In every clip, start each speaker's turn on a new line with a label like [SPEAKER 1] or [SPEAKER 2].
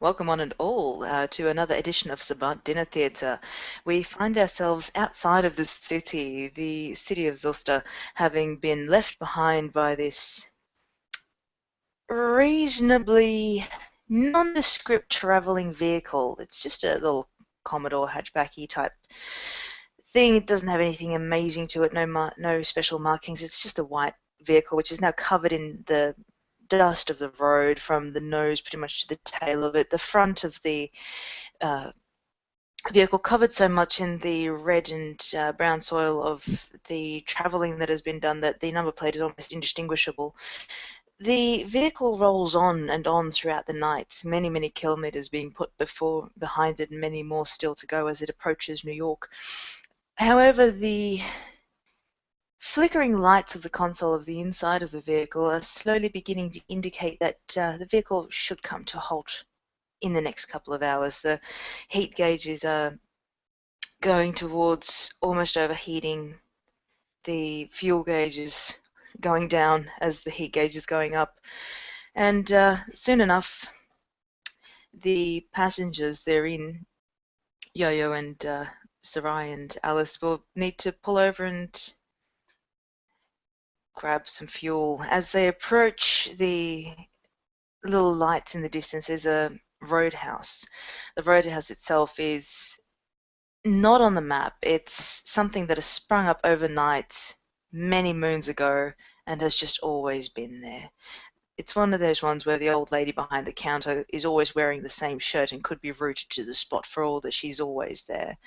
[SPEAKER 1] Welcome one and all to another edition of Sabbat Dinner Theatre. We find ourselves outside of the city of Zolster, having been left behind by this reasonably nondescript travelling vehicle. It's just a little Commodore hatchbacky type thing. It doesn't have anything amazing to it, no special markings. It's just a white vehicle which is now covered in the dust of the road from the nose pretty much to the tail of it. The front of the uh, vehicle covered so much in the red and brown soil of the travelling that has been done that the number plate is almost indistinguishable. The vehicle rolls on and on throughout the night, many, many kilometres being put behind it and many more still to go as it approaches New York. However, the flickering lights of the console of the inside of the vehicle are slowly beginning to indicate that the vehicle should come to a halt in the next couple of hours. The heat gauges are going towards almost overheating. The fuel gauge is going down as the heat gauge is going up. And soon enough, the passengers therein, Yo-Yo and Sarai and Alice, will need to pull over and grab some fuel. As they approach the little lights in the distance, there's a roadhouse. The roadhouse itself is not on the map. It's something that has sprung up overnight many moons ago and has just always been there. It's one of those ones where the old lady behind the counter is always wearing the same shirt and could be routed to the spot for all that she's always there.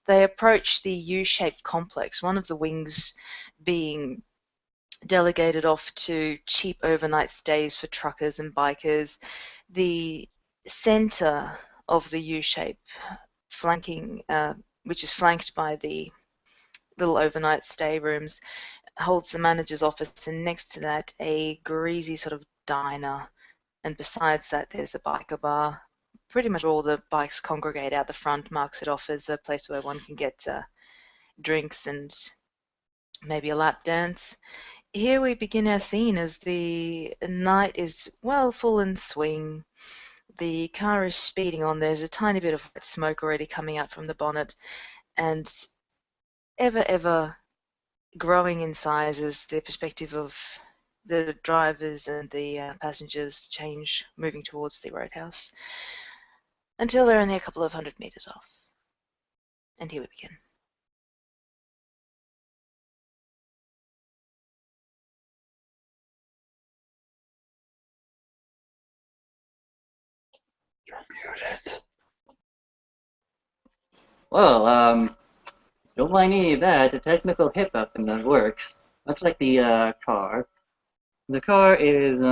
[SPEAKER 1] They approach the U-shaped complex, one of the wings being delegated off to cheap overnight stays for truckers and bikers. The center of the U-shape which is flanked by the little overnight stay rooms, holds the manager's office, and next to that a greasy sort of diner, and besides that there's a biker bar. Pretty much all the bikes congregate out the front, marks it off as a place where one can get drinks and maybe a lap dance. Here we begin our scene as the night is well full in swing. The car is speeding on. There's a tiny bit of white smoke already coming out from the bonnet, and ever growing in size as the perspective of the drivers and the passengers change, moving towards the roadhouse, until they're only a couple of 100 meters off. And here we begin.
[SPEAKER 2] You're muted. Well, don't mind any of that. A technical hiccup and that works. Much like the car. The car is,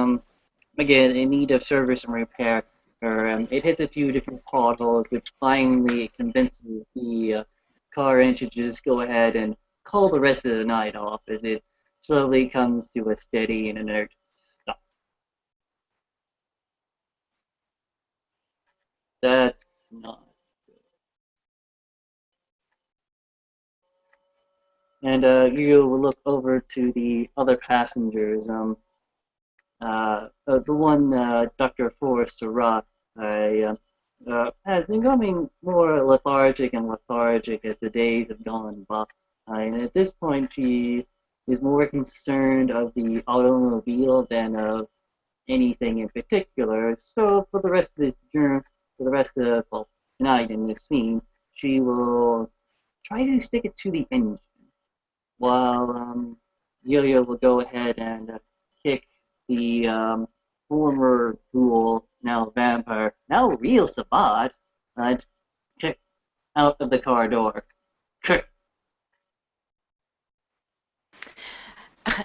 [SPEAKER 2] again, in need of service and repair. It hits a few different potholes, which finally convinces the car engine to just go ahead and call the rest of the night off as it slowly comes to a steady and inert stop. That's not. And you will look over to the other passengers. The one, Dr. Forrest Surratt, has been becoming more lethargic and lethargic as the days have gone by. And at this point, she is more concerned of the automobile than of anything in particular. So for the rest of this journey, for the rest of well, tonight in this scene, she will try to stick it to the engine, while Yo-Yo will go ahead and kick the former ghoul, now vampire, now real Sabbat, and kick out of the car door. Kick.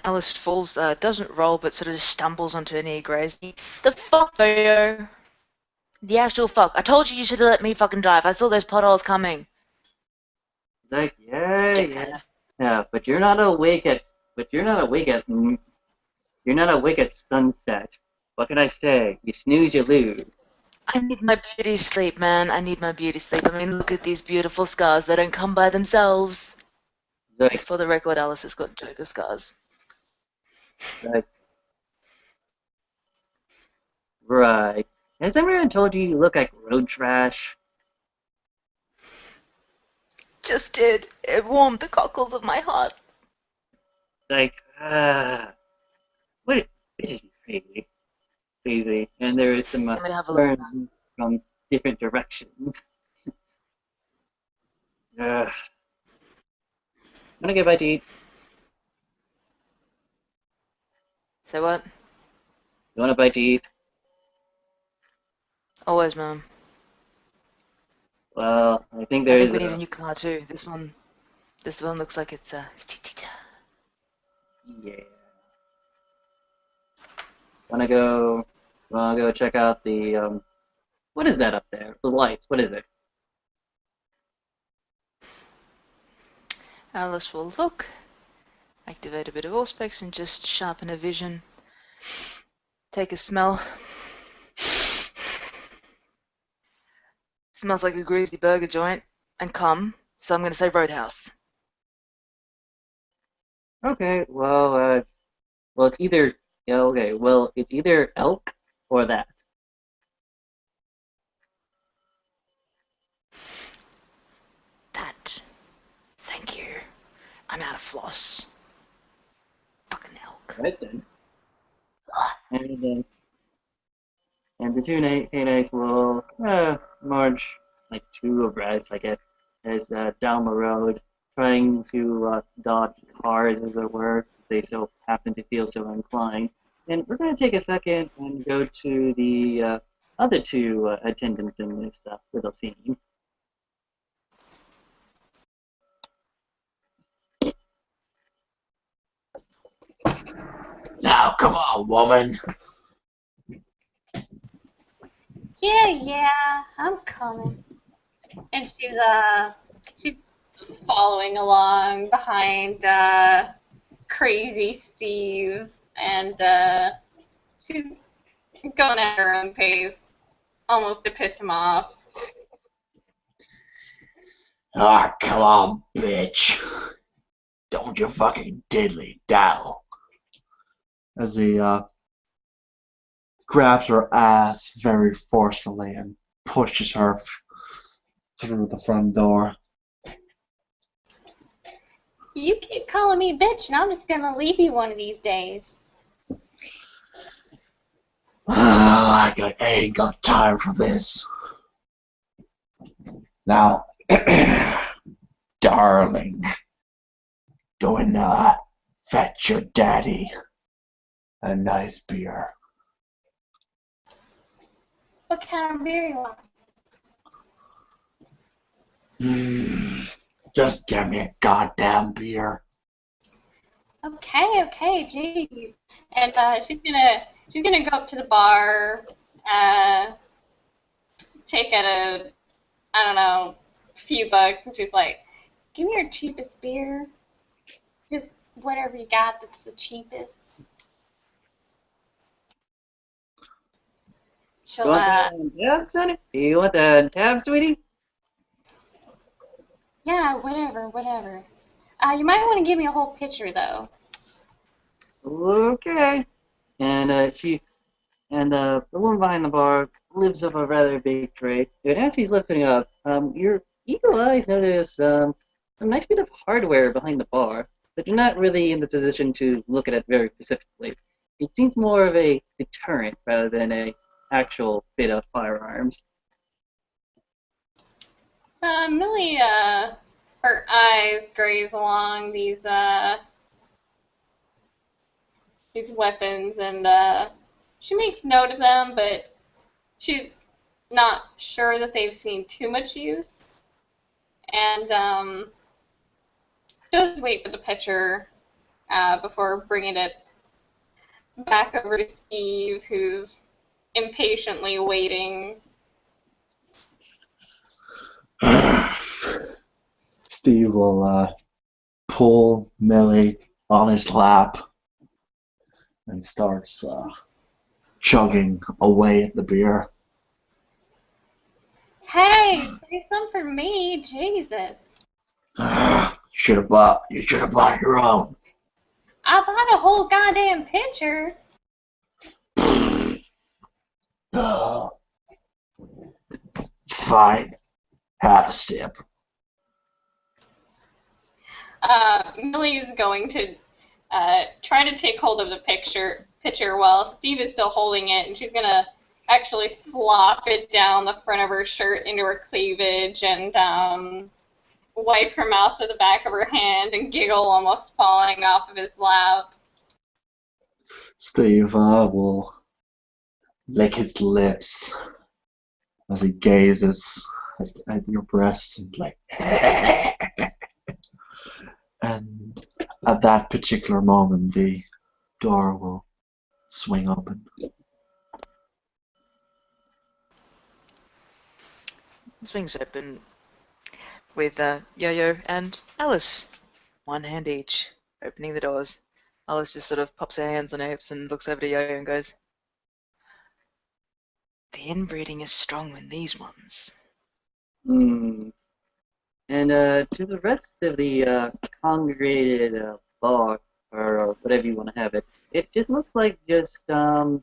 [SPEAKER 1] Alice falls, doesn't roll, but sort of just stumbles onto her knee, grazing. The fuck, Yo? The actual fuck. I told you you should have let me fucking drive. I saw those potholes coming.
[SPEAKER 2] Like, yeah.
[SPEAKER 1] Dickhead.
[SPEAKER 2] Yeah, but you're not awake at, you're not awake at sunset. What can I say? You snooze, you lose.
[SPEAKER 1] I need my beauty sleep, man. I need my beauty sleep. I mean, look at these beautiful scars. They don't come by themselves.
[SPEAKER 2] Like,
[SPEAKER 1] For the record, Alice has got Joker scars.
[SPEAKER 2] like, right. Has everyone told you you look like road trash?
[SPEAKER 1] Just did. It warmed the cockles of my heart.
[SPEAKER 2] Like, what? It's just crazy, crazy. And there is some
[SPEAKER 1] Let me have a look at that.
[SPEAKER 2] burns from different directions. Wanna get a bite to eat?
[SPEAKER 1] Say what?
[SPEAKER 2] You want a bite to eat?
[SPEAKER 1] Always, Mum.
[SPEAKER 2] Well, I think
[SPEAKER 1] I think
[SPEAKER 2] there's
[SPEAKER 1] we need a
[SPEAKER 2] a
[SPEAKER 1] new car too. This one looks like it's
[SPEAKER 2] yeah. Wanna go? Wanna go check out the what is that up there? The lights. What is it?
[SPEAKER 1] Alice will look, activate a bit of Auspex, and just sharpen her vision. Take a smell. Smells like a greasy burger joint, and come. So I'm going to say Roadhouse.
[SPEAKER 2] Okay. Well, it's either yeah. Okay. Well, it's either elk or that.
[SPEAKER 1] That. Thank you. I'm out of floss. Fucking elk.
[SPEAKER 2] Right then.
[SPEAKER 1] Ugh.
[SPEAKER 2] And and the two canines will march like two abreast, I guess, as down the road, trying to dodge cars, as it were, if they so happen to feel so inclined. And we're going to take a second and go to the other two attendants in this little scene.
[SPEAKER 3] Now, come on, woman.
[SPEAKER 4] Yeah, yeah, I'm coming. And she's following along behind crazy Steve, and she's going at her own pace, almost to piss him off.
[SPEAKER 3] Ah, come on, bitch. Don't you fucking diddly daddle. As he grabs her ass very forcefully and pushes her through the front door.
[SPEAKER 4] You keep calling me bitch, and I'm just gonna leave you one of these days.
[SPEAKER 3] I ain't got time for this. Now, darling, go and fetch your daddy a nice beer.
[SPEAKER 4] What kind of beer you want?
[SPEAKER 3] Just get me a goddamn beer.
[SPEAKER 4] Okay, okay, geez. And she's gonna go up to the bar, take out I don't know, few bucks, and she's like, "Give me your cheapest beer, just whatever you got that's the cheapest."
[SPEAKER 2] You
[SPEAKER 4] She'll
[SPEAKER 2] want the tab, Sonny? You want the tab, sweetie?
[SPEAKER 4] yeah, whatever, whatever. You might want to give me a whole pitcher though.
[SPEAKER 2] Okay. And the woman behind the bar lifts up a rather big tray. And as he's lifting it up, your eagle eyes notice a nice bit of hardware behind the bar, but you're not really in the position to look at it very specifically. It seems more of a deterrent rather than a actual bit of firearms.
[SPEAKER 4] Millie, her eyes graze along these weapons, and she makes note of them, but she's not sure that they've seen too much use. And she'll just wait for the pitcher before bringing it back over to Steve, who's impatiently waiting.
[SPEAKER 3] Steve will pull Millie on his lap and starts chugging away at the beer.
[SPEAKER 4] Hey, save some for me, Jesus.
[SPEAKER 3] You should have bought your own.
[SPEAKER 4] I bought a whole goddamn pitcher.
[SPEAKER 3] Fine. Have a sip.
[SPEAKER 4] Millie's going to try to take hold of the pitcher while Steve is still holding it, and she's gonna actually slop it down the front of her shirt into her cleavage and wipe her mouth with the back of her hand and giggle, almost falling off of his lap.
[SPEAKER 3] Steve will lick his lips as he gazes at your breasts and like. And at that particular moment, the door will swing open.
[SPEAKER 1] Swings open with Yo-Yo and Alice, one hand each, opening the doors. Alice just sort of pops her hands on her hips and looks over to Yo-Yo and goes, "The inbreeding is strong in these ones."
[SPEAKER 2] Hmm. And to the rest of the congregated bar, or whatever you want to have it, it just looks like just one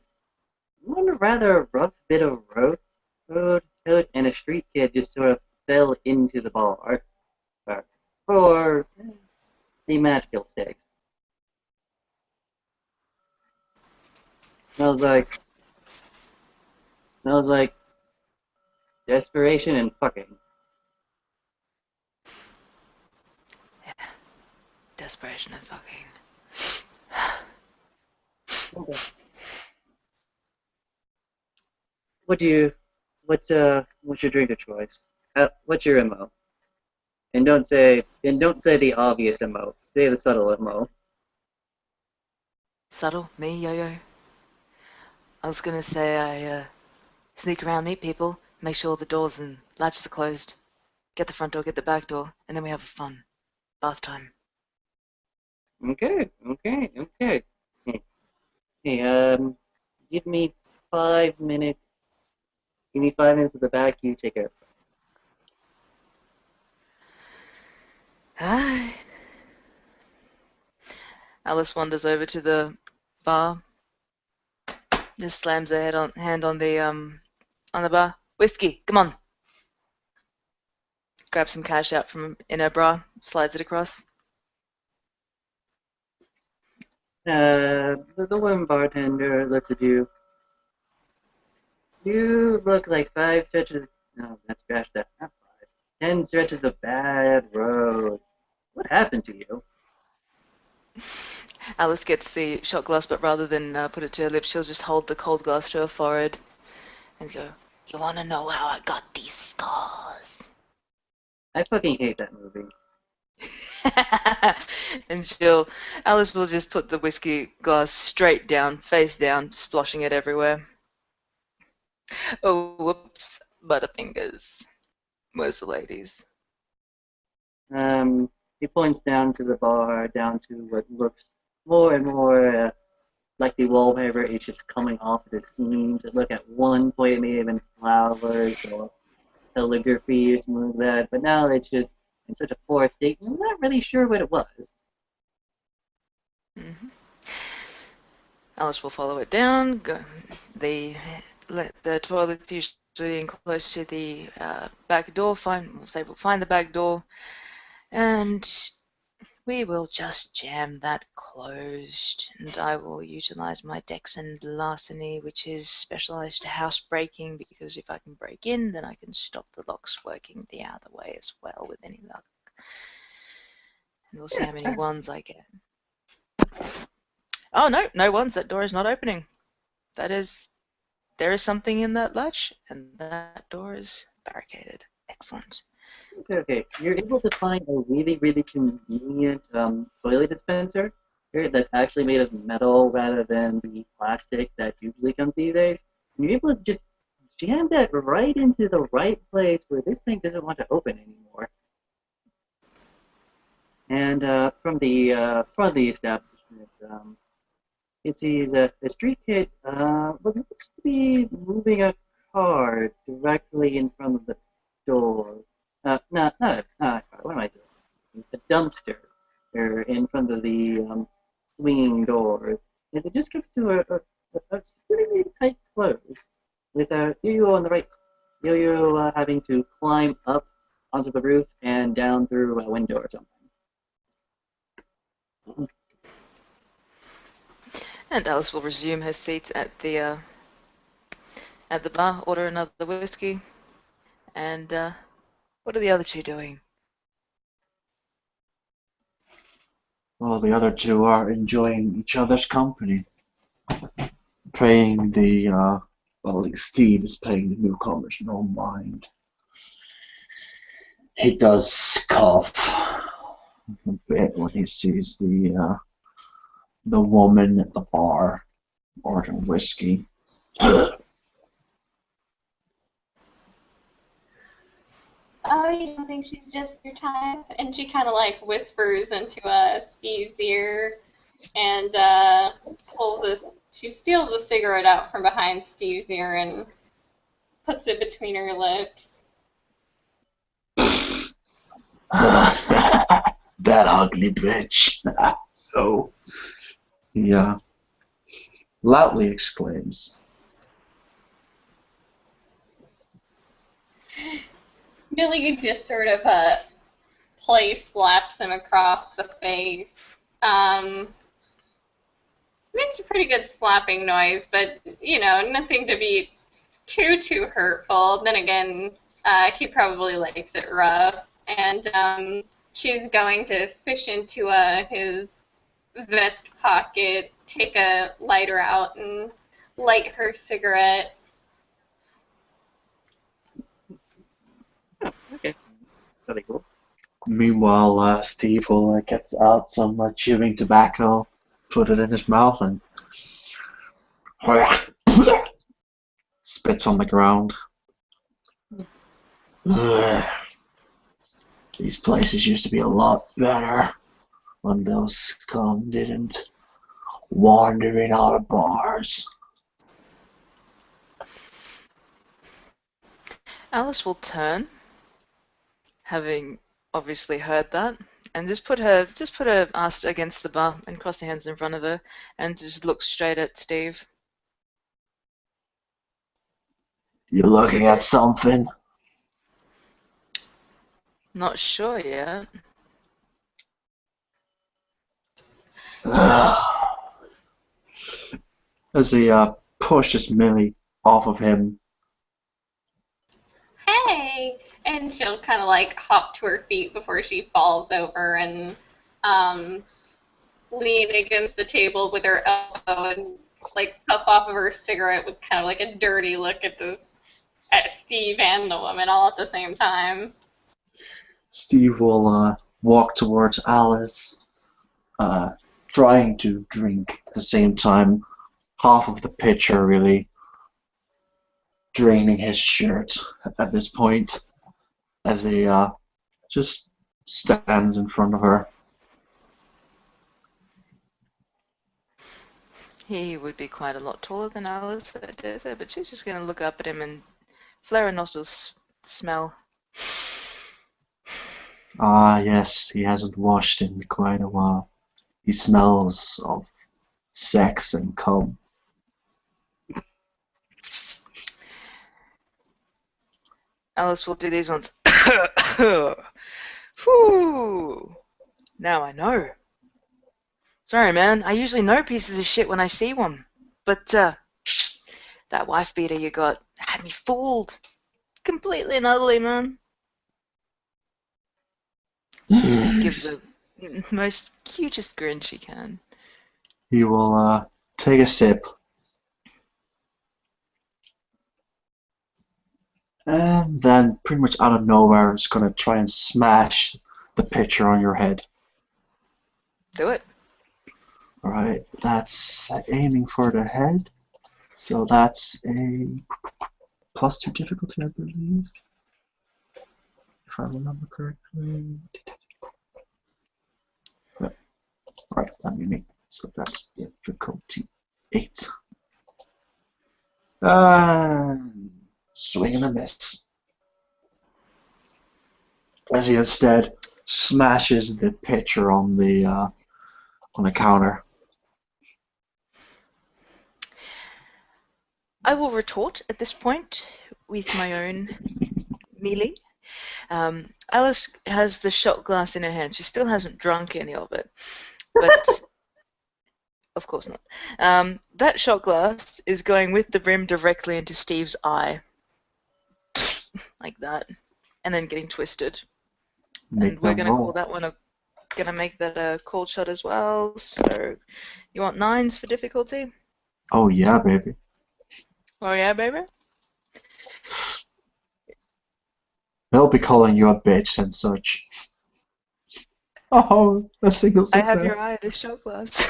[SPEAKER 2] rather rough bit of road and a street kid just sort of fell into the bar for the magical stakes. Smells like desperation and fucking.
[SPEAKER 1] Desperation and fucking.
[SPEAKER 2] Okay. What's your drink of choice? What's your MO? And don't say the obvious MO. Say the subtle MO.
[SPEAKER 1] Subtle? Me, Yo-Yo? I was gonna say I sneak around, meet people, make sure the doors and latches are closed, get the front door, get the back door, and then we have fun. Bath time.
[SPEAKER 2] Okay. Hey, give me 5 minutes. Give me 5 minutes at the back. You take it.
[SPEAKER 1] Hi. Alice wanders over to the bar, just slams her hand on the bar. Whiskey, come on. Grabs some cash out from in her bra, slides it across.
[SPEAKER 2] The woman bartender looks at you. You look like 5 stretches. No, that's scratch that. Not 5. 10 stretches of bad road. What happened to you?
[SPEAKER 1] Alice gets the shot glass, but rather than put it to her lips, she'll just hold the cold glass to her forehead and go, "You want to know how I got these scars?"
[SPEAKER 2] I fucking hate that movie.
[SPEAKER 1] And Alice will just put the whiskey glass straight down, face down, sploshing it everywhere. Oh, whoops, Butterfingers. Where's the ladies?
[SPEAKER 2] He points down to the bar, down to what looks more and more like the wallpaper is just coming off of the seams. Look, at one point it may have been flowers or calligraphy or something like that, but now it's just in such a poor state, I'm not really sure what it was.
[SPEAKER 1] Mm-hmm. Alice will follow it down. The toilet's usually in close to the back door. We'll find the back door, and we will just jam that closed. And I will utilize my dex and larceny, which is specialized to house breaking, because if I can break in, then I can stop the locks working the other way as well with any luck. And we'll see how many ones I get. Oh, no ones. That door is not opening. There is something in that latch, and that door is barricaded. Excellent.
[SPEAKER 2] Okay, you're able to find a really, really convenient toilet dispenser here that's actually made of metal rather than the plastic that usually comes these days. And you're able to just jam that right into the right place where this thing doesn't want to open anymore. And from the front of the establishment, it sees a street kid, what looks to be moving a car directly in front of the door. Not a car. What am I doing? A dumpster in front of the swinging doors. And it just comes to a pretty tight close with you on the right Yo-Yo having to climb up onto the roof and down through a window or something.
[SPEAKER 1] And Alice will resume her seat at the bar, order another whiskey. And what are the other two doing?
[SPEAKER 3] Well, the other two are enjoying each other's company. Playing Steve is playing the newcomers no mind. He does cough a bit when he sees the woman at the bar ordering whiskey.
[SPEAKER 4] Oh, you don't think she's just your type? And she kind of like whispers into Steve's ear and she steals a cigarette out from behind Steve's ear and puts it between her lips.
[SPEAKER 3] That ugly bitch. Oh. He loudly exclaims.
[SPEAKER 4] Billy just sort of slaps him across the face. Makes a pretty good slapping noise, but nothing to be too hurtful. Then again, he probably likes it rough, and she's going to fish into his vest pocket, take a lighter out, and light her cigarette.
[SPEAKER 2] Oh, okay. Really cool.
[SPEAKER 3] Meanwhile, Steve will get out some chewing tobacco, put it in his mouth, and spits on the ground. These places used to be a lot better when those scum didn't wander in our bars.
[SPEAKER 1] Alice will turn, having obviously heard that, and just put her ass against the bar and cross her hands in front of her and just look straight at Steve.
[SPEAKER 3] You looking at something?
[SPEAKER 1] Not sure yet.
[SPEAKER 3] As he pushes Millie off of him.
[SPEAKER 4] Hey! And she'll kind of like hop to her feet before she falls over and lean against the table with her elbow and like puff off of her cigarette with kind of like a dirty look at Steve and the woman all at the same time.
[SPEAKER 3] Steve will walk towards Alice, trying to drink at the same time, half of the pitcher really draining his shirt at this point, as he just stands in front of her.
[SPEAKER 1] He would be quite a lot taller than Alice, I dare say, but she's just going to look up at him and flare her nostrils, smell.
[SPEAKER 3] Ah, yes, he hasn't washed in quite a while. He smells of sex and cum.
[SPEAKER 1] Alice will do these ones. Whew. Now I know. Sorry, man. I usually know pieces of shit when I see one. But that wife beater you got had me fooled. Completely and utterly, man. Give the most cutest grin she can.
[SPEAKER 3] He will take a sip. And then, pretty much out of nowhere, is going to try and smash the pitcher on your head.
[SPEAKER 1] Do it.
[SPEAKER 3] Alright, that's aiming for the head. So that's a +2 difficulty, I believe. If I remember correctly. Yep. Alright, let me make. So that's difficulty 8. Swing and a miss. As he instead smashes the pitcher on the counter.
[SPEAKER 1] I will retort at this point with my own melee. Alice has the shot glass in her hand. She still hasn't drunk any of it, but of course not. That shot glass is going with the rim directly into Steve's eye, like that, and then getting twisted.
[SPEAKER 3] Make
[SPEAKER 1] And we're
[SPEAKER 3] them
[SPEAKER 1] gonna call
[SPEAKER 3] roll.
[SPEAKER 1] that one gonna make that a cold shot as well. So, you want 9s for difficulty?
[SPEAKER 3] Oh yeah, baby.
[SPEAKER 1] Oh yeah, baby.
[SPEAKER 3] They'll be calling you a bitch and such. Oh, a single
[SPEAKER 1] I
[SPEAKER 3] success.
[SPEAKER 1] have your eye, this shot glass.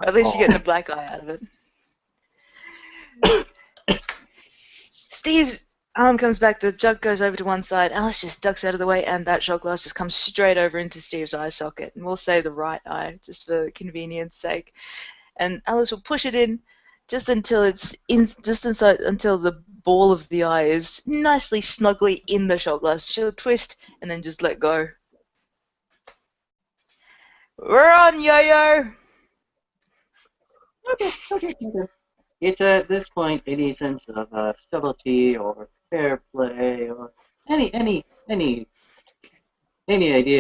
[SPEAKER 1] At least you're getting a black eye out of it. Steve's arm comes back, the jug goes over to one side, Alice just ducks out of the way, and that shot glass just comes straight over into Steve's eye socket. And we'll say the right eye, just for convenience sake. And Alice will push it in just until it's until the ball of the eye is nicely snugly in the shot glass. She'll twist and then just let go. We're on, yo-yo!
[SPEAKER 2] Okay. It's at this point any sense of subtlety or fair play or any idea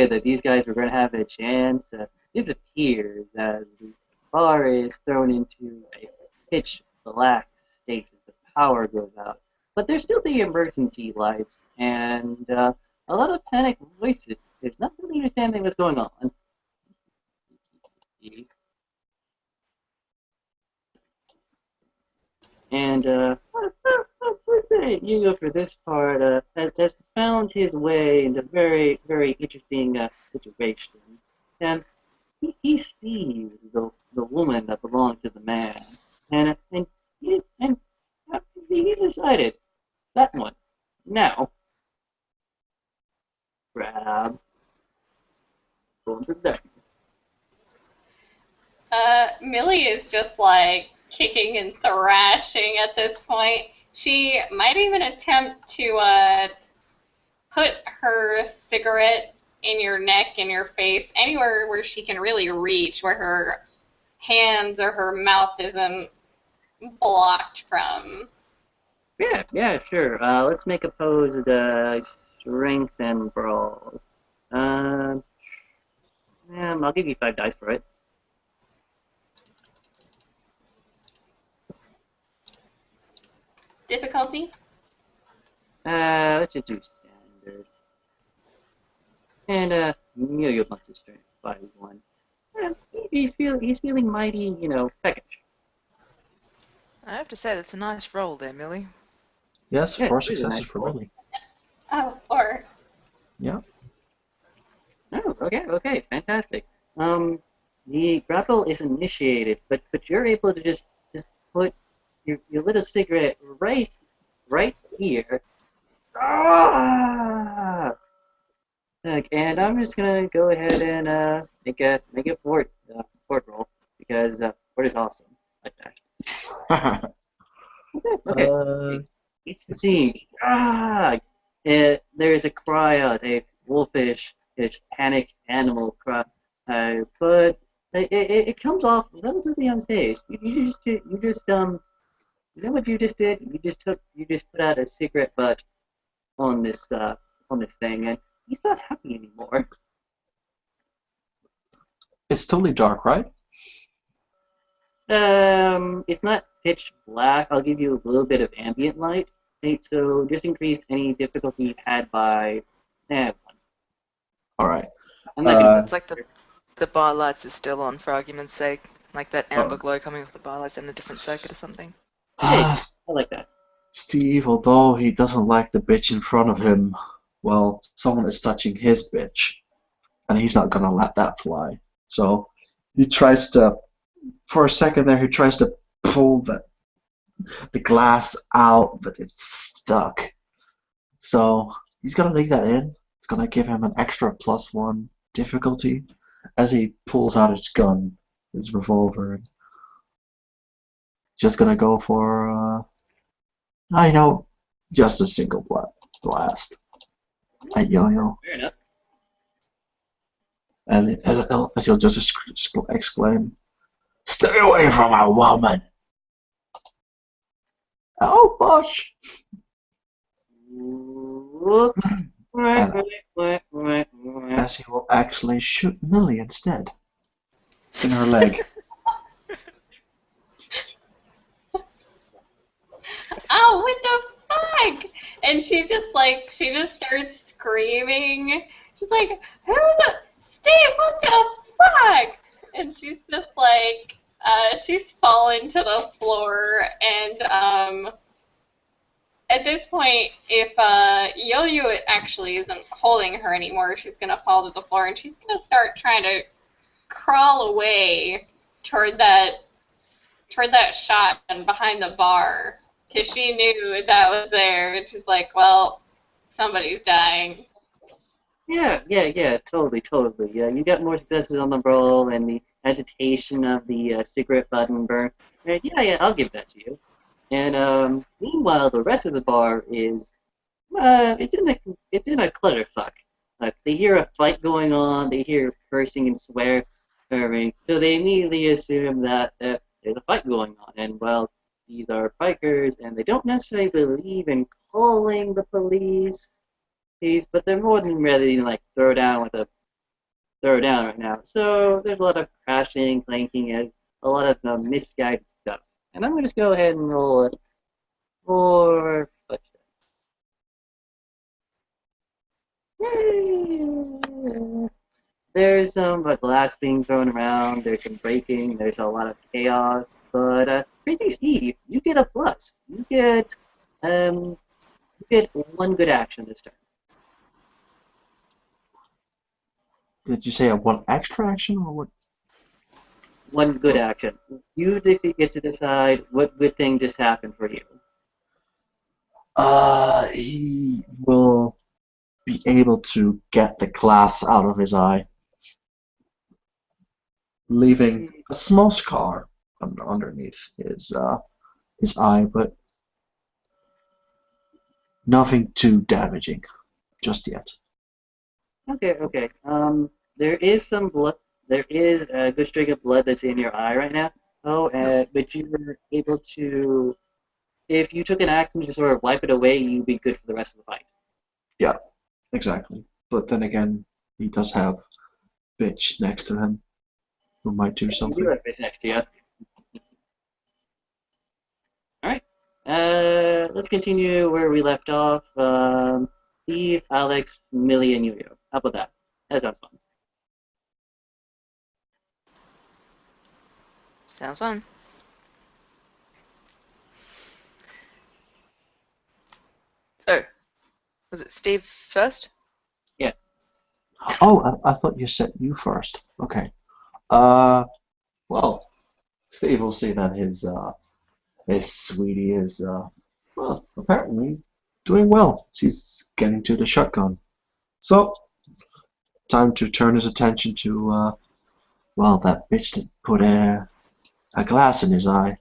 [SPEAKER 2] that these guys were going to have a chance disappears as the bar is thrown into a pitch black state as the power goes out. But there's still the emergency lights and a lot of panicked voices. There's not really understanding what's going on. And let's say you go for this part. Has found his way into very, very interesting situation, and he sees the woman that belongs to the man, and he decided that one now grab go into the darkness.
[SPEAKER 4] Millie is just like kicking and thrashing at this point. She might even attempt to put her cigarette in your neck, in your face, anywhere where she can really reach, where her hands or her mouth isn't blocked from.
[SPEAKER 2] Yeah, sure. Let's make opposed strength and brawl. I'll give you 5 dice for it.
[SPEAKER 4] Difficulty?
[SPEAKER 2] Let's just do standard. And Emilio wants his strength by 1. He's feeling mighty, peckish.
[SPEAKER 1] I have to say, that's a nice roll there, Millie.
[SPEAKER 3] Yes,
[SPEAKER 2] Yeah,
[SPEAKER 3] 4
[SPEAKER 2] it is a
[SPEAKER 3] successes
[SPEAKER 2] nice
[SPEAKER 3] for
[SPEAKER 2] roll.
[SPEAKER 3] Millie.
[SPEAKER 4] Oh, or
[SPEAKER 3] Yeah.
[SPEAKER 2] Oh, okay, fantastic. The grapple is initiated, but you're able to just put your little cigarette right here. Ah! And I'm just gonna go ahead and make a fort roll because fort is awesome. Like that. Okay. It's the siege. There is a cry out, a wolfish, panicked animal cry, but it comes off relatively unstaged. You know what you just did? You just put out a cigarette butt on this thing, and he's not happy anymore.
[SPEAKER 3] It's totally dark, right?
[SPEAKER 2] It's not pitch black. I'll give you a little bit of ambient light. Okay, so just increase any difficulty had by 1.
[SPEAKER 3] Alright.
[SPEAKER 2] I'm not gonna.
[SPEAKER 1] It's like the bar lights are still on, for argument's sake. Like that amber glow coming off the bar lights in a different circuit or something.
[SPEAKER 2] I like that.
[SPEAKER 3] Steve, although he doesn't like the bitch in front of him, well, someone is touching his bitch, and he's not gonna let that fly. So he tries to, for a second there, he tries to pull the glass out, but it's stuck. So he's gonna leave that in. It's gonna give him an extra +1 difficulty as he pulls out his gun, his revolver, and just gonna go for just a single blast at Yo-Yo.
[SPEAKER 2] Fair enough.
[SPEAKER 3] And as he'll just exclaim, "Stay away from my woman!" Oh, Bosh!
[SPEAKER 2] Whoops.
[SPEAKER 3] And as he will actually shoot Millie instead. In her leg.
[SPEAKER 4] Oh, what the fuck? And she's just like, she just starts screaming. She's like, who the, Steve, what the fuck? And she's just like, she's fallen to the floor. And at this point, if Yo-Yo actually isn't holding her anymore, she's going to fall to the floor. And she's going to start trying to crawl away toward that shot and behind the bar. Because she knew that was there, and she's like, well, somebody's dying.
[SPEAKER 2] Yeah, totally. Yeah, you got more successes on the roll and the agitation of the cigarette button burn. Yeah, I'll give that to you. And meanwhile, the rest of the bar is it's in a clutterfuck. Like they hear a fight going on, they hear cursing and swearing, so they immediately assume that there's a fight going on. And well, these are bikers, and they don't necessarily believe in calling the police, but they're more than ready to like throw down right now. So there's a lot of crashing, clanking, and a lot of misguided stuff. And I'm gonna just go ahead and roll it for footsteps. Yay! There's some glass being thrown around, there's some breaking, there's a lot of chaos, but Crazy Steve, you get a plus. You get one good action this turn.
[SPEAKER 3] Did you say a one extra action or what?
[SPEAKER 2] One good action. You get to decide what good thing just happened for you.
[SPEAKER 3] He will be able to get the glass out of his eye, leaving a small scar underneath his eye, but nothing too damaging just yet.
[SPEAKER 2] Okay. There is some blood. There is a good streak of blood that's in your eye right now. Oh, but you were able to. If you took an action to sort of wipe it away, you'd be good for the rest of the fight.
[SPEAKER 3] Yeah, exactly. But then again, he does have Bitch next to him, who might do
[SPEAKER 2] You
[SPEAKER 3] something.
[SPEAKER 2] do have it next to you. All right. Let's continue where we left off. Steve, Alex, Millie, and Yo-Yo. How about that? That sounds fun.
[SPEAKER 1] Sounds fun. So, was it Steve first?
[SPEAKER 2] Yeah.
[SPEAKER 3] Oh, I thought you said you first. Okay. Well, Steve will see that his sweetie is well, apparently doing well. She's getting to the shotgun. So, time to turn his attention to well, that bitch that put a glass in his eye.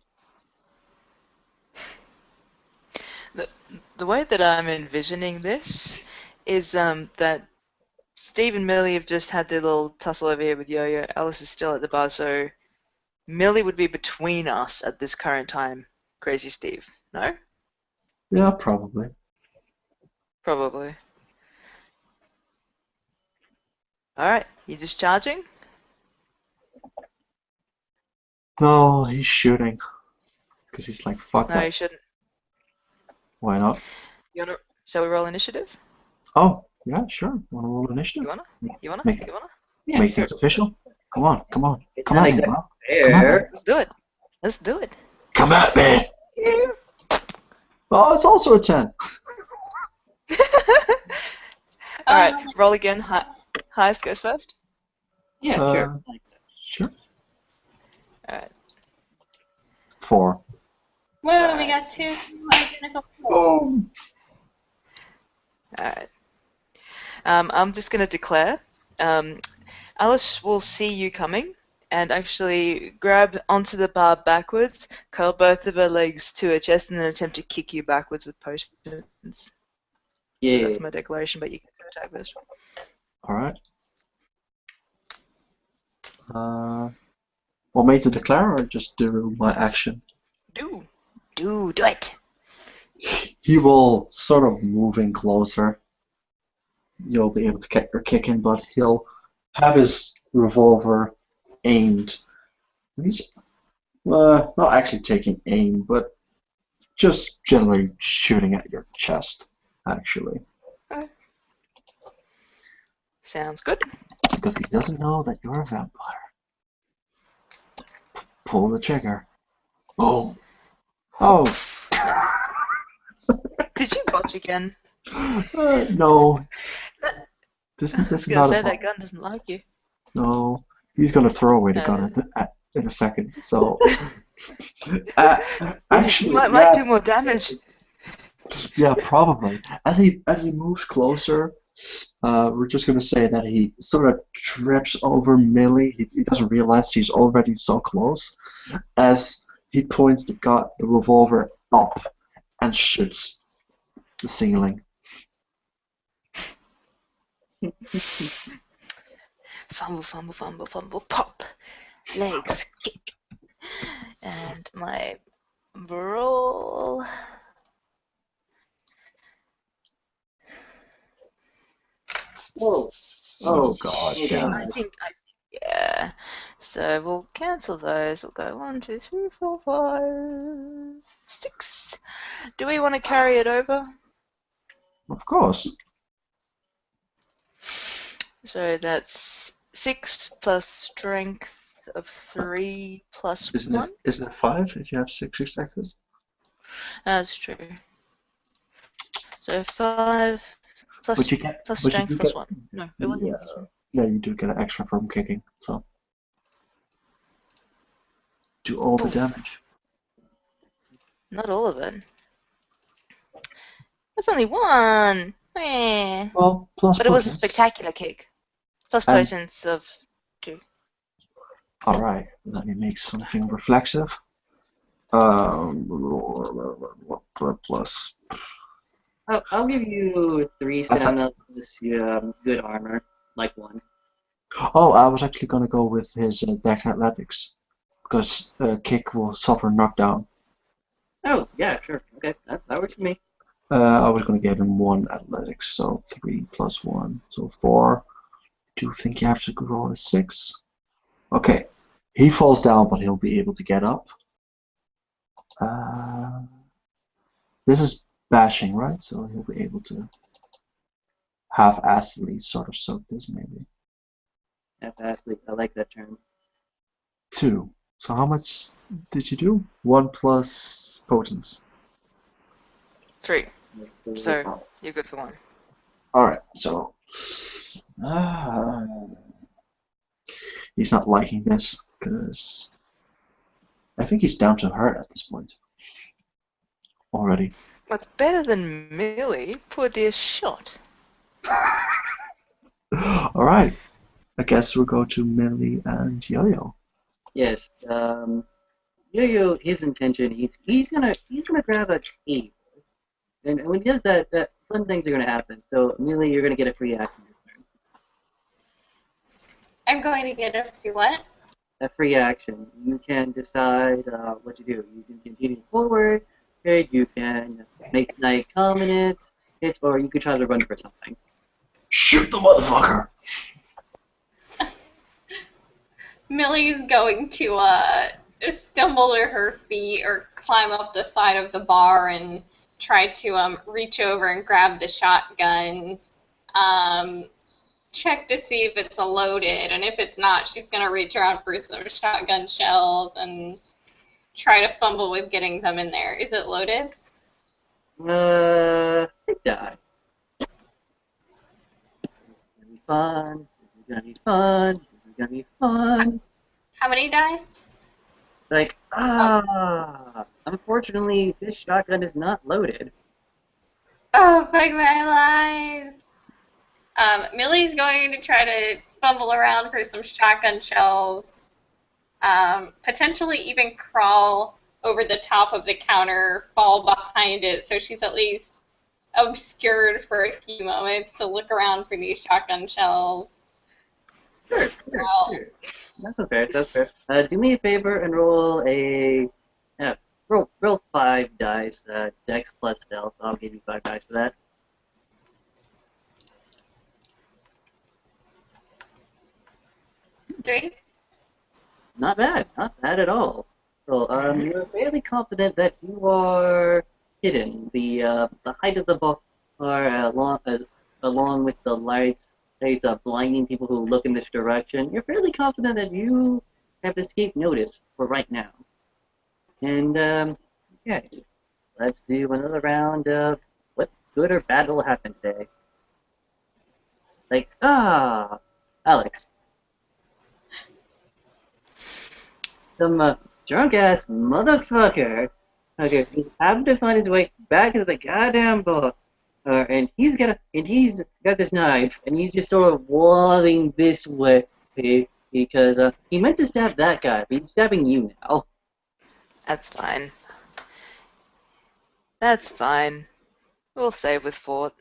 [SPEAKER 1] The way that I'm envisioning this is that Steve and Millie have just had their little tussle over here with Yo-Yo. Alice is still at the bar, so Millie would be between us at this current time. Crazy Steve. No?
[SPEAKER 3] Yeah, probably.
[SPEAKER 1] Probably. Alright, you just charging?
[SPEAKER 3] No, he's shooting. Because he's like, fuck
[SPEAKER 1] No,
[SPEAKER 3] that.
[SPEAKER 1] you shouldn't.
[SPEAKER 3] Why not?
[SPEAKER 1] Shall we roll initiative?
[SPEAKER 3] Oh, yeah, sure. Wanna roll initiative?
[SPEAKER 1] You wanna? You wanna?
[SPEAKER 3] Make,
[SPEAKER 1] You wanna?
[SPEAKER 2] Yeah,
[SPEAKER 3] make
[SPEAKER 2] sure.
[SPEAKER 3] things official? Come on.
[SPEAKER 2] It's
[SPEAKER 3] Come
[SPEAKER 2] not
[SPEAKER 3] at me,
[SPEAKER 2] exactly
[SPEAKER 3] bro. Come at me.
[SPEAKER 2] fair.
[SPEAKER 1] Let's do it. Let's do it.
[SPEAKER 3] Come at me! Oh, it's also a 10.
[SPEAKER 1] Alright, roll again. Highest goes first.
[SPEAKER 2] Yeah, sure.
[SPEAKER 3] Sure.
[SPEAKER 1] Alright.
[SPEAKER 3] 4.
[SPEAKER 4] Whoa, we got two identical rolls.
[SPEAKER 3] Oh!
[SPEAKER 1] Alright. I'm just going to declare. Alice will see you coming and actually grab onto the bar backwards, curl both of her legs to her chest, and then attempt to kick you backwards with potions. So
[SPEAKER 2] Yeah.
[SPEAKER 1] that's my declaration, but you can attack first.
[SPEAKER 3] Alright. Want me to declare or just do my action?
[SPEAKER 1] Do it!
[SPEAKER 3] he will sort of move in closer. You'll be able to get your kick in, but he'll have his revolver aimed. He's not actually taking aim, but just generally shooting at your chest, actually.
[SPEAKER 1] Sounds good.
[SPEAKER 3] Because he doesn't know that you're a vampire. Pull the trigger. Boom. Oh.
[SPEAKER 1] Did you botch again?
[SPEAKER 3] No. This
[SPEAKER 1] I was
[SPEAKER 3] is
[SPEAKER 1] gonna
[SPEAKER 3] not
[SPEAKER 1] say
[SPEAKER 3] a
[SPEAKER 1] that gun doesn't like you.
[SPEAKER 3] No. He's gonna throw away the gun in a second. So actually,
[SPEAKER 1] might do more damage.
[SPEAKER 3] yeah, probably. As he moves closer, we're just gonna say that he sort of trips over Millie. He doesn't realize she's already so close. As he points the revolver up and shoots the ceiling.
[SPEAKER 1] Fumble, fumble, fumble, fumble, pop. Legs, kick. And my brawl.
[SPEAKER 3] Oh God!
[SPEAKER 1] I think, yeah. So we'll cancel those. We'll go 1, 2, 3, 4, 5, 6. Do we want to carry it over?
[SPEAKER 3] Of course.
[SPEAKER 1] So that's 6 plus strength of 3 plus
[SPEAKER 3] Isn't
[SPEAKER 1] 1.
[SPEAKER 3] it 5 if you have 6 successes?
[SPEAKER 1] That's true. So 5 plus strength plus 1. No, it wasn't plus 1.
[SPEAKER 3] Yeah, you do get an extra from kicking, so do all the damage.
[SPEAKER 1] Not all of it. That's only 1. Eh.
[SPEAKER 3] Well, plus
[SPEAKER 1] but it was a
[SPEAKER 3] potence.
[SPEAKER 1] spectacular kick. Plus potence of 2.
[SPEAKER 3] All right, let me make something reflexive. Plus.
[SPEAKER 2] I'll give you 3 stamina plus good armor, like 1.
[SPEAKER 3] Oh, I was actually gonna go with his dex athletics, because kick will suffer knockdown.
[SPEAKER 2] Oh yeah, sure, okay, that works for me.
[SPEAKER 3] I was gonna give him 1 athletics, so 3 plus 1, so 4. Do you think you have to roll a 6? Okay, he falls down, but he'll be able to get up. This is bashing, right? So he'll be able to half-assedly sort of soak this, maybe.
[SPEAKER 2] Half-assedly, I like that term.
[SPEAKER 3] 2. So how much did you do? 1 plus potence.
[SPEAKER 1] 3. So you're good for 1.
[SPEAKER 3] Alright, so he's not liking this because I think he's down to hurt at this point already.
[SPEAKER 1] What's better than Millie? Poor dear shot.
[SPEAKER 3] Alright, I guess we'll go to Millie and Yo-Yo.
[SPEAKER 2] Yes, Yo-Yo, his intention, he's gonna grab a cape, and when he does that, fun things are gonna happen. So Millie, you're gonna get a free action this turn.
[SPEAKER 4] I'm going to get a free what?
[SPEAKER 2] A free action. You can decide what to do. You can continue forward, okay, you can make snide comments, or you can try to run for something.
[SPEAKER 3] Shoot the motherfucker!
[SPEAKER 4] Millie's going to stumble to her feet or climb up the side of the bar and try to reach over and grab the shotgun. Check to see if it's loaded, and if it's not, she's going to reach around for some shotgun shells and try to fumble with getting them in there. Is it loaded?
[SPEAKER 2] Take that. This is gonna be fun. This is gonna be fun. This is gonna be fun.
[SPEAKER 4] How many die?
[SPEAKER 2] Like, unfortunately, this shotgun is not loaded.
[SPEAKER 4] Oh, fuck my life. Millie's going to try to fumble around for some shotgun shells, potentially even crawl over the top of the counter, fall behind it, so she's at least obscured for a few moments to look around for these shotgun shells.
[SPEAKER 2] Sure. That's okay. That's fair. Do me a favor and roll a roll 5 dice, Dex plus Stealth. I'll give you 5 dice for that.
[SPEAKER 4] 3.
[SPEAKER 2] Not bad at all. So, you're fairly confident that you are hidden. The height of the bar, along with the lights, blinding people who look in this direction. You're fairly confident that you have escaped notice for right now. And okay, let's do another round of what good or bad will happen today. Like, Alex, some drunk ass motherfucker. Okay, he's having to find his way back into the goddamn bar. And he's got this knife, and he's just sort of walking this way because he meant to stab that guy, but he's stabbing you now.
[SPEAKER 1] That's fine. That's fine. We'll save with Fort.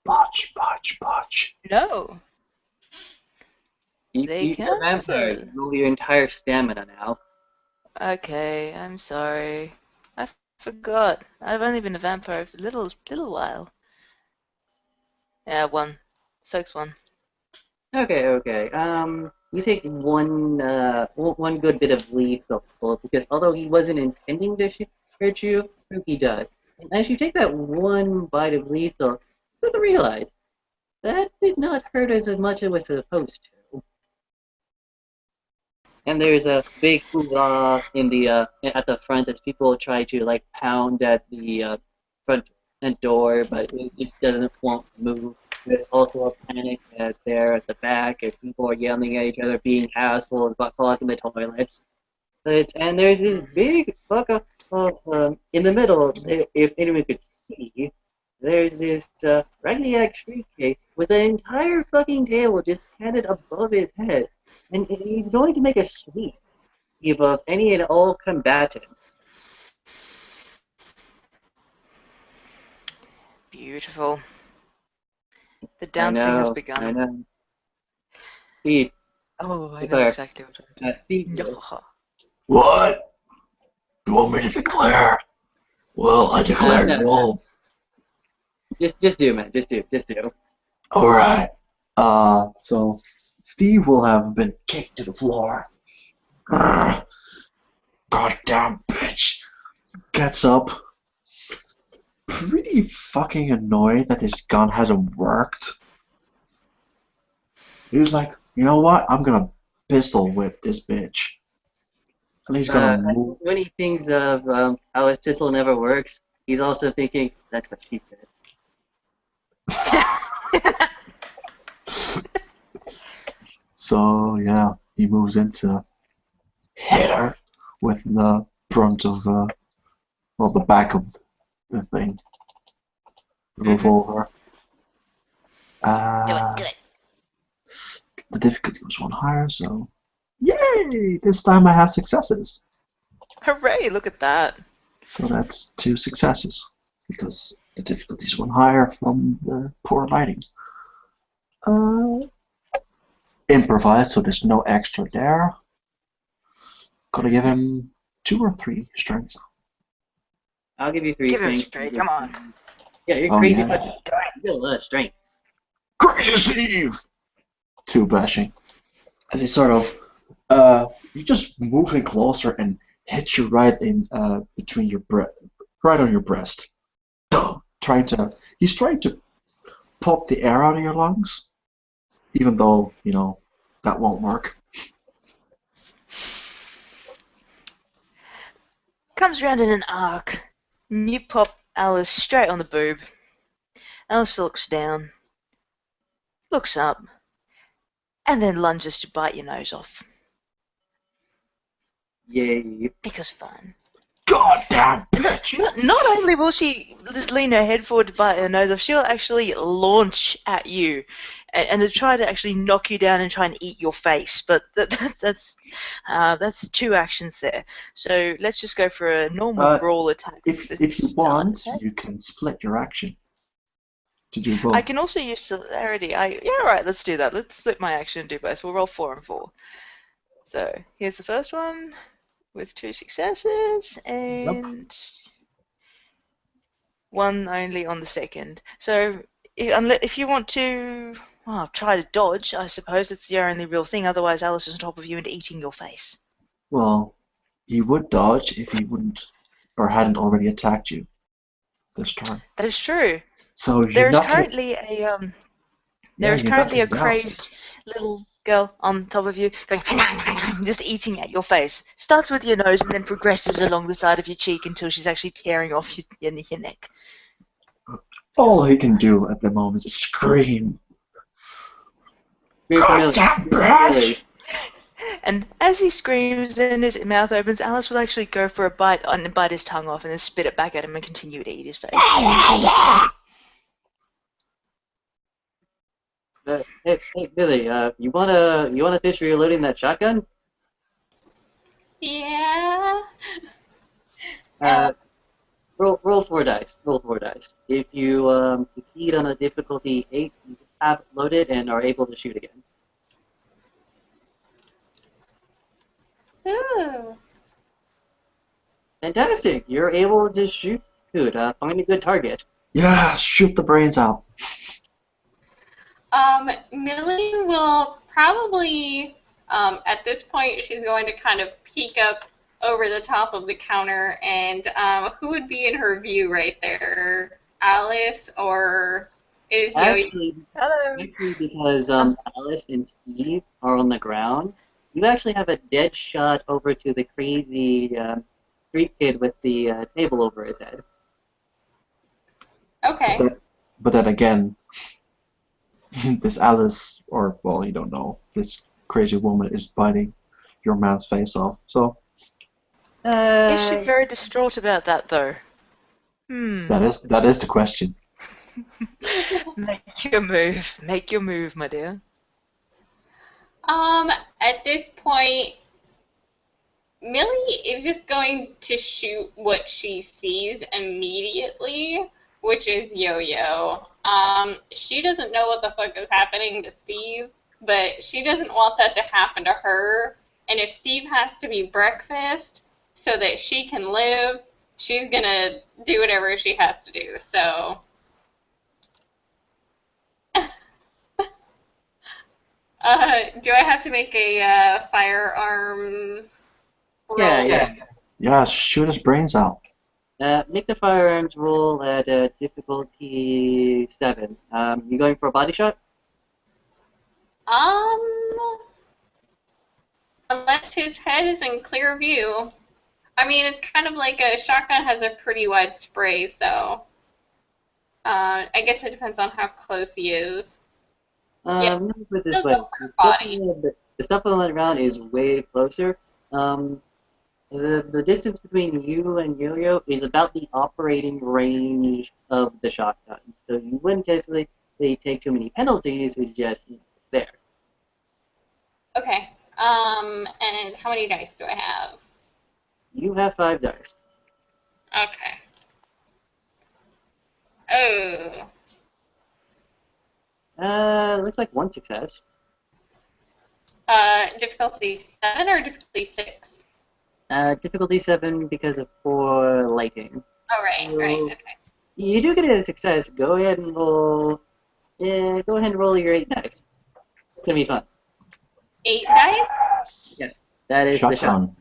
[SPEAKER 3] Botch, botch, botch.
[SPEAKER 1] No.
[SPEAKER 2] You're a
[SPEAKER 1] can't.
[SPEAKER 2] vampire. You roll your entire stamina now.
[SPEAKER 1] Okay, I'm sorry. I forgot. I've only been a vampire for a little while. Yeah, 1. Soaks 1.
[SPEAKER 2] Okay. You take one good bit of lethal because although he wasn't intending to hurt you, he does. And as you take that one bite of lethal, you realize that did not hurt as much as it was supposed to. And there's a big hoorah in the at the front as people try to like pound at the front door, but it just doesn't want to move. There's also a panic there at the back as people are yelling at each other, being assholes about clogging the toilets. And there's this big fuck up in the middle. If anyone could see, there's this raggedy ass tree cake with the entire fucking table just handed above his head, and he's going to make a sweep of any and all combatants.
[SPEAKER 1] Beautiful. The dancing has begun.
[SPEAKER 2] I know. Steve,
[SPEAKER 1] Oh, I know
[SPEAKER 2] declare.
[SPEAKER 1] exactly what I'm doing.
[SPEAKER 2] Steve,
[SPEAKER 1] No.
[SPEAKER 3] What? You want me to declare? Well, I declared war.
[SPEAKER 2] Just do, man. Just do.
[SPEAKER 3] Alright. So Steve will have been kicked to the floor. Grr. Goddamn bitch. Gets up. Pretty fucking annoyed that his gun hasn't worked. He's like, you know what? I'm gonna pistol whip this bitch. And he's gonna move.
[SPEAKER 2] When he thinks of how his pistol never works, he's also thinking, that's what she said.
[SPEAKER 3] So yeah, he moves into hit her with the front of the back of the thing, the revolver.
[SPEAKER 1] Do it.
[SPEAKER 3] The difficulty was 1 higher, so yay! This time I have successes.
[SPEAKER 1] Hooray, look at that.
[SPEAKER 3] So that's 2 successes because the difficulty is 1 higher from the poor lighting. Improvise, so there's no extra there. Gotta give him 2 or 3 strength.
[SPEAKER 2] I'll give you 3
[SPEAKER 1] Give him
[SPEAKER 2] strength.
[SPEAKER 1] straight, come on.
[SPEAKER 2] Yeah, you're crazy. You got a lot of strength.
[SPEAKER 3] Crazy Steve! 2 bashing. As he sort of, he just moves in closer and hits you right in between your right on your breast. He's trying to pop the air out of your lungs, even though that won't work.
[SPEAKER 1] Comes round in an arc. And you pop Alice straight on the boob. Alice looks down, looks up, and then lunges to bite your nose off.
[SPEAKER 2] Yay.
[SPEAKER 1] Because fun.
[SPEAKER 3] Goddamn bitch!
[SPEAKER 1] Not only will she just lean her head forward to bite her nose off, she'll actually launch at you and to try to actually knock you down and try and eat your face. But that's 2 actions there. So let's just go for a normal brawl attack.
[SPEAKER 3] If you want, you can split your action to do both.
[SPEAKER 1] I can also use celerity. Yeah, right. Let's do that. Let's split my action and do both. We'll roll 4 and 4. So here's the first one with 2 successes and one only on the second. So if you want to, well, try to dodge, I suppose it's the only real thing. Otherwise, Alice is on top of you and eating your face.
[SPEAKER 3] Well, he would dodge if he wouldn't or hadn't already attacked you this turn.
[SPEAKER 1] That is true.
[SPEAKER 3] So
[SPEAKER 1] There is currently a
[SPEAKER 3] down.
[SPEAKER 1] crazed little girl on top of you going just eating at your face. Starts with your nose and then progresses along the side of your cheek until she's actually tearing off your neck.
[SPEAKER 3] All he can do at the moment is scream.
[SPEAKER 2] Really.
[SPEAKER 1] And as he screams and his mouth opens, Alice will actually go for a bite and bite his tongue off and then spit it back at him and continue to eat his face.
[SPEAKER 2] Hey, Billy, you wanna fish reloading that shotgun?
[SPEAKER 4] Yeah.
[SPEAKER 2] Roll 4 dice. Roll 4 dice. If you succeed on a difficulty 8, you have loaded and are able to shoot again.
[SPEAKER 4] Ooh.
[SPEAKER 2] Fantastic! You're able to shoot. Good. Find a good target.
[SPEAKER 3] Yeah, shoot the brains out.
[SPEAKER 4] Millie will probably, at this point, she's going to kind of peek up over the top of the counter, and who would be in her view right there? Alice or is
[SPEAKER 2] Actually,
[SPEAKER 1] Hello.
[SPEAKER 2] because Alice and Steve are on the ground, you actually have a dead shot over to the crazy street kid with the table over his head.
[SPEAKER 4] Okay.
[SPEAKER 3] But then again, this Alice, or well, you don't know, this crazy woman is biting your man's face off. So
[SPEAKER 1] Is she very distraught about that, though?
[SPEAKER 3] that is the question.
[SPEAKER 1] Make your move. Make your move, my dear.
[SPEAKER 4] At this point, Millie is just going to shoot what she sees immediately, which is Yo-Yo. She doesn't know what the fuck is happening to Steve, but she doesn't want that to happen to her. And if Steve has to be breakfast so that she can live, she's gonna do whatever she has to do. So, do I have to make a firearms roll?
[SPEAKER 2] Yeah.
[SPEAKER 3] Yeah, shoot his brains out.
[SPEAKER 2] Make the firearms roll at difficulty 7. You going for a body shot?
[SPEAKER 4] Unless his head is in clear view. I mean, it's kind of like a shotgun has a pretty wide spray, so I guess it depends on how close he is.
[SPEAKER 2] Let me put it this
[SPEAKER 4] He'll
[SPEAKER 2] way.
[SPEAKER 4] go for body.
[SPEAKER 2] The stuff on the ground is way closer. The distance between you and Yo-Yo is about the operating range of the shotgun. So you wouldn't necessarily take too many penalties, it's just there.
[SPEAKER 4] Okay. And how many dice do I have?
[SPEAKER 2] You have 5 dice.
[SPEAKER 4] Okay. Oh.
[SPEAKER 2] Looks like 1 success.
[SPEAKER 4] Difficulty 7 or difficulty 6?
[SPEAKER 2] Difficulty 7 because of poor lighting.
[SPEAKER 4] Oh, right, okay.
[SPEAKER 2] You do get a success. Go ahead and roll. Yeah, go ahead and roll your 8 dice. It's gonna be fun.
[SPEAKER 4] 8 dice?
[SPEAKER 2] Yes, that is the shot.
[SPEAKER 3] Shotgun.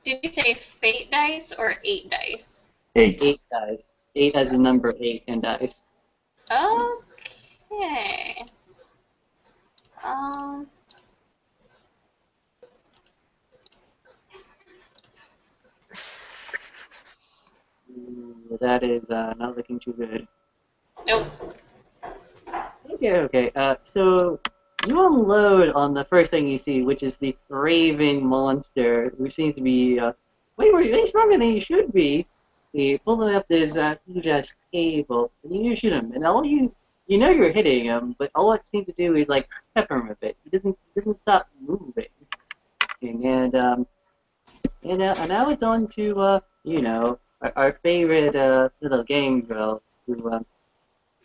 [SPEAKER 4] Did you say fate dice or 8 dice?
[SPEAKER 3] 8.
[SPEAKER 2] 8 dice. 8 has the number 8 in dice.
[SPEAKER 4] Okay.
[SPEAKER 2] That is not looking too good.
[SPEAKER 4] Nope.
[SPEAKER 2] Okay. So you unload on the first thing you see, which is the craving monster, who seems to be way stronger than he should be. You pull him up this huge ass table, and you shoot him, and all you know you're hitting him, but all it seems to do is like pepper him a bit. He doesn't stop moving, and now it's on to our favorite little game girl, who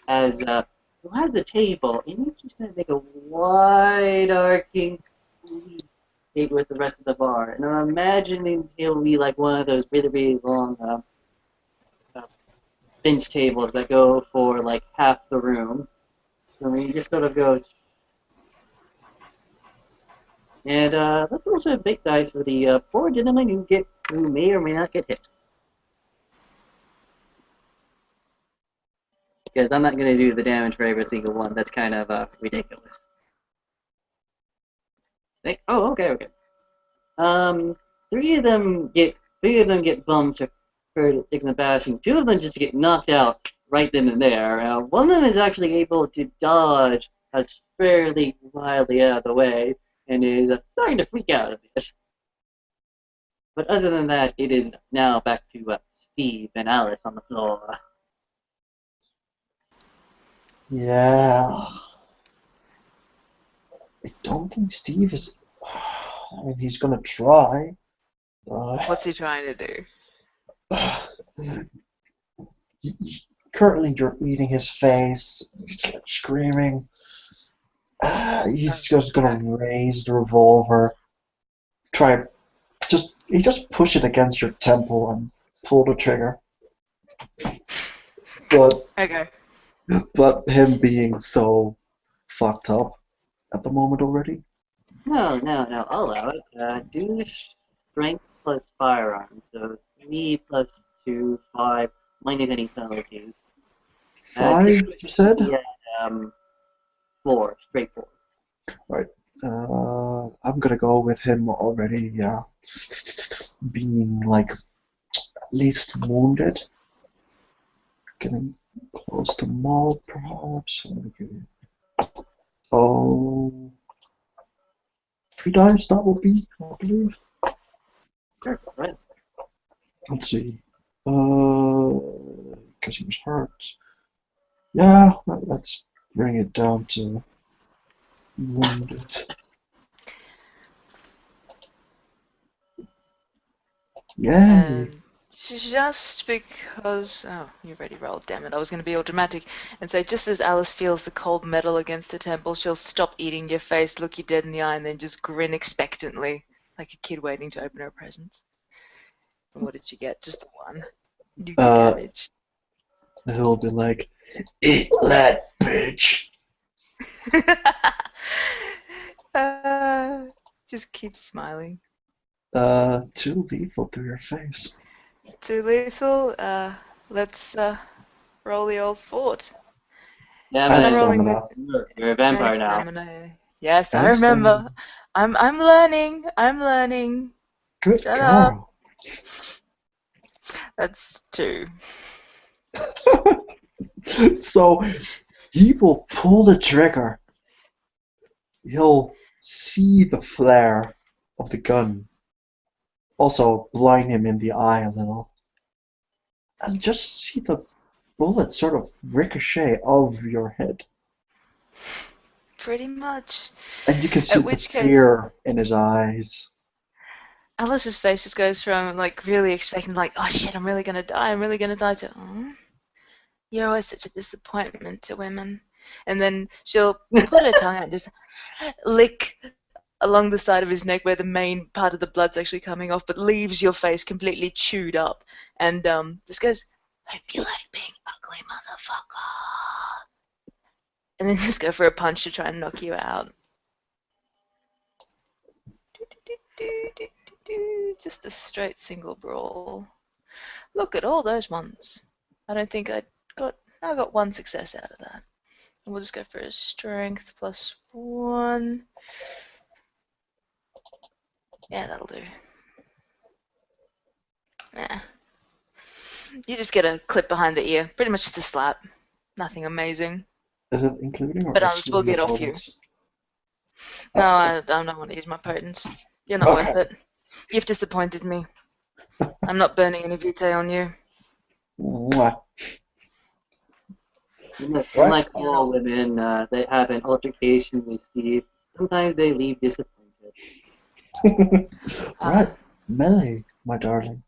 [SPEAKER 2] has who has a table, and he's just gonna make a wide arcing sweep with the rest of the bar. And I'm imagining it'll be like one of those really, really long uh, bench tables that go for like half the room. So he just sort of goes, and let's also big dice for the poor gentleman who may or may not get hit. Because I'm not going to do the damage for every single one. That's kind of ridiculous. Oh, okay. Um, three of them get bumped for taking the bashing. Two of them just get knocked out right then and there. One of them is actually able to dodge fairly wildly out of the way and is starting to freak out a bit. But other than that, it is now back to Steve and Alice on the floor.
[SPEAKER 3] Yeah. I don't think Steve is. I mean, he's gonna try.
[SPEAKER 1] What's he trying to do?
[SPEAKER 3] Currently, you're eating his face. He's like screaming. He's just gonna raise the revolver. He just push it against your temple and pull the trigger. But
[SPEAKER 1] Okay.
[SPEAKER 3] him being so fucked up at the moment already.
[SPEAKER 2] No, I'll allow it. Do strength plus firearms, so 3 plus 2, 5, minus any penalties.
[SPEAKER 3] 5, you said?
[SPEAKER 2] Yeah, 4, straight 4.
[SPEAKER 3] Right. I'm gonna go with him already, yeah. Being like at least wounded. Getting close to Maul, perhaps. Oh, 3 dice that will be, I believe.
[SPEAKER 2] Sure, right.
[SPEAKER 3] Let's see. Because he was hurt. Yeah, let's bring it down to wounded. Yay!
[SPEAKER 1] And just because... Oh, you've already rolled, damn it. I was going to be all dramatic and say, just as Alice feels the cold metal against her temple, she'll stop eating your face, look you dead in the eye, and then just grin expectantly, like a kid waiting to open her presents. And what did she get? Just the one. You do damage.
[SPEAKER 3] He'll be like, eat that, bitch!
[SPEAKER 1] Just keep smiling.
[SPEAKER 3] 2 lethal through your face.
[SPEAKER 1] 2 lethal. Let's roll the old fort.
[SPEAKER 2] Yeah,
[SPEAKER 3] And
[SPEAKER 1] I'm rolling with
[SPEAKER 3] stamina.
[SPEAKER 2] you're a vampire
[SPEAKER 1] and
[SPEAKER 2] now.
[SPEAKER 1] stamina. Yes, I
[SPEAKER 3] And
[SPEAKER 1] remember.
[SPEAKER 3] stamina.
[SPEAKER 1] I'm learning. I'm learning.
[SPEAKER 3] Good
[SPEAKER 1] Shut up.
[SPEAKER 3] girl.
[SPEAKER 1] That's 2.
[SPEAKER 3] So he will pull the trigger. He'll see the flare of the gun. Also blind him in the eye a little. And just see the bullet sort of ricochet of your head.
[SPEAKER 1] Pretty much.
[SPEAKER 3] And you can see
[SPEAKER 1] At
[SPEAKER 3] the
[SPEAKER 1] which case,
[SPEAKER 3] fear in his eyes.
[SPEAKER 1] Alice's face just goes from like really expecting like, oh shit, I'm really gonna die to, oh, you're always such a disappointment to women. And then she'll put her tongue out and just lick along the side of his neck where the main part of the blood's actually coming off, but leaves your face completely chewed up. And this goes, hope you like being ugly, motherfucker. And then just go for a punch to try and knock you out. Just a straight single brawl. Look at all those ones. I don't think I got 1 success out of that. And we'll just go for a strength plus 1. Yeah, that'll do. Yeah. You just get a clip behind the ear. Pretty much just a slap. Nothing amazing.
[SPEAKER 3] Is it including or
[SPEAKER 1] But Alice will
[SPEAKER 3] excluding
[SPEAKER 1] get off you.
[SPEAKER 3] opponents?
[SPEAKER 1] No, I don't want to use my potents. You're not worth it. You've disappointed me. I'm not burning any vitae on you.
[SPEAKER 3] Mwah.
[SPEAKER 2] Unlike all women that have an altercation with Steve, sometimes they leave disappointed.
[SPEAKER 3] Right. Melee, my darling.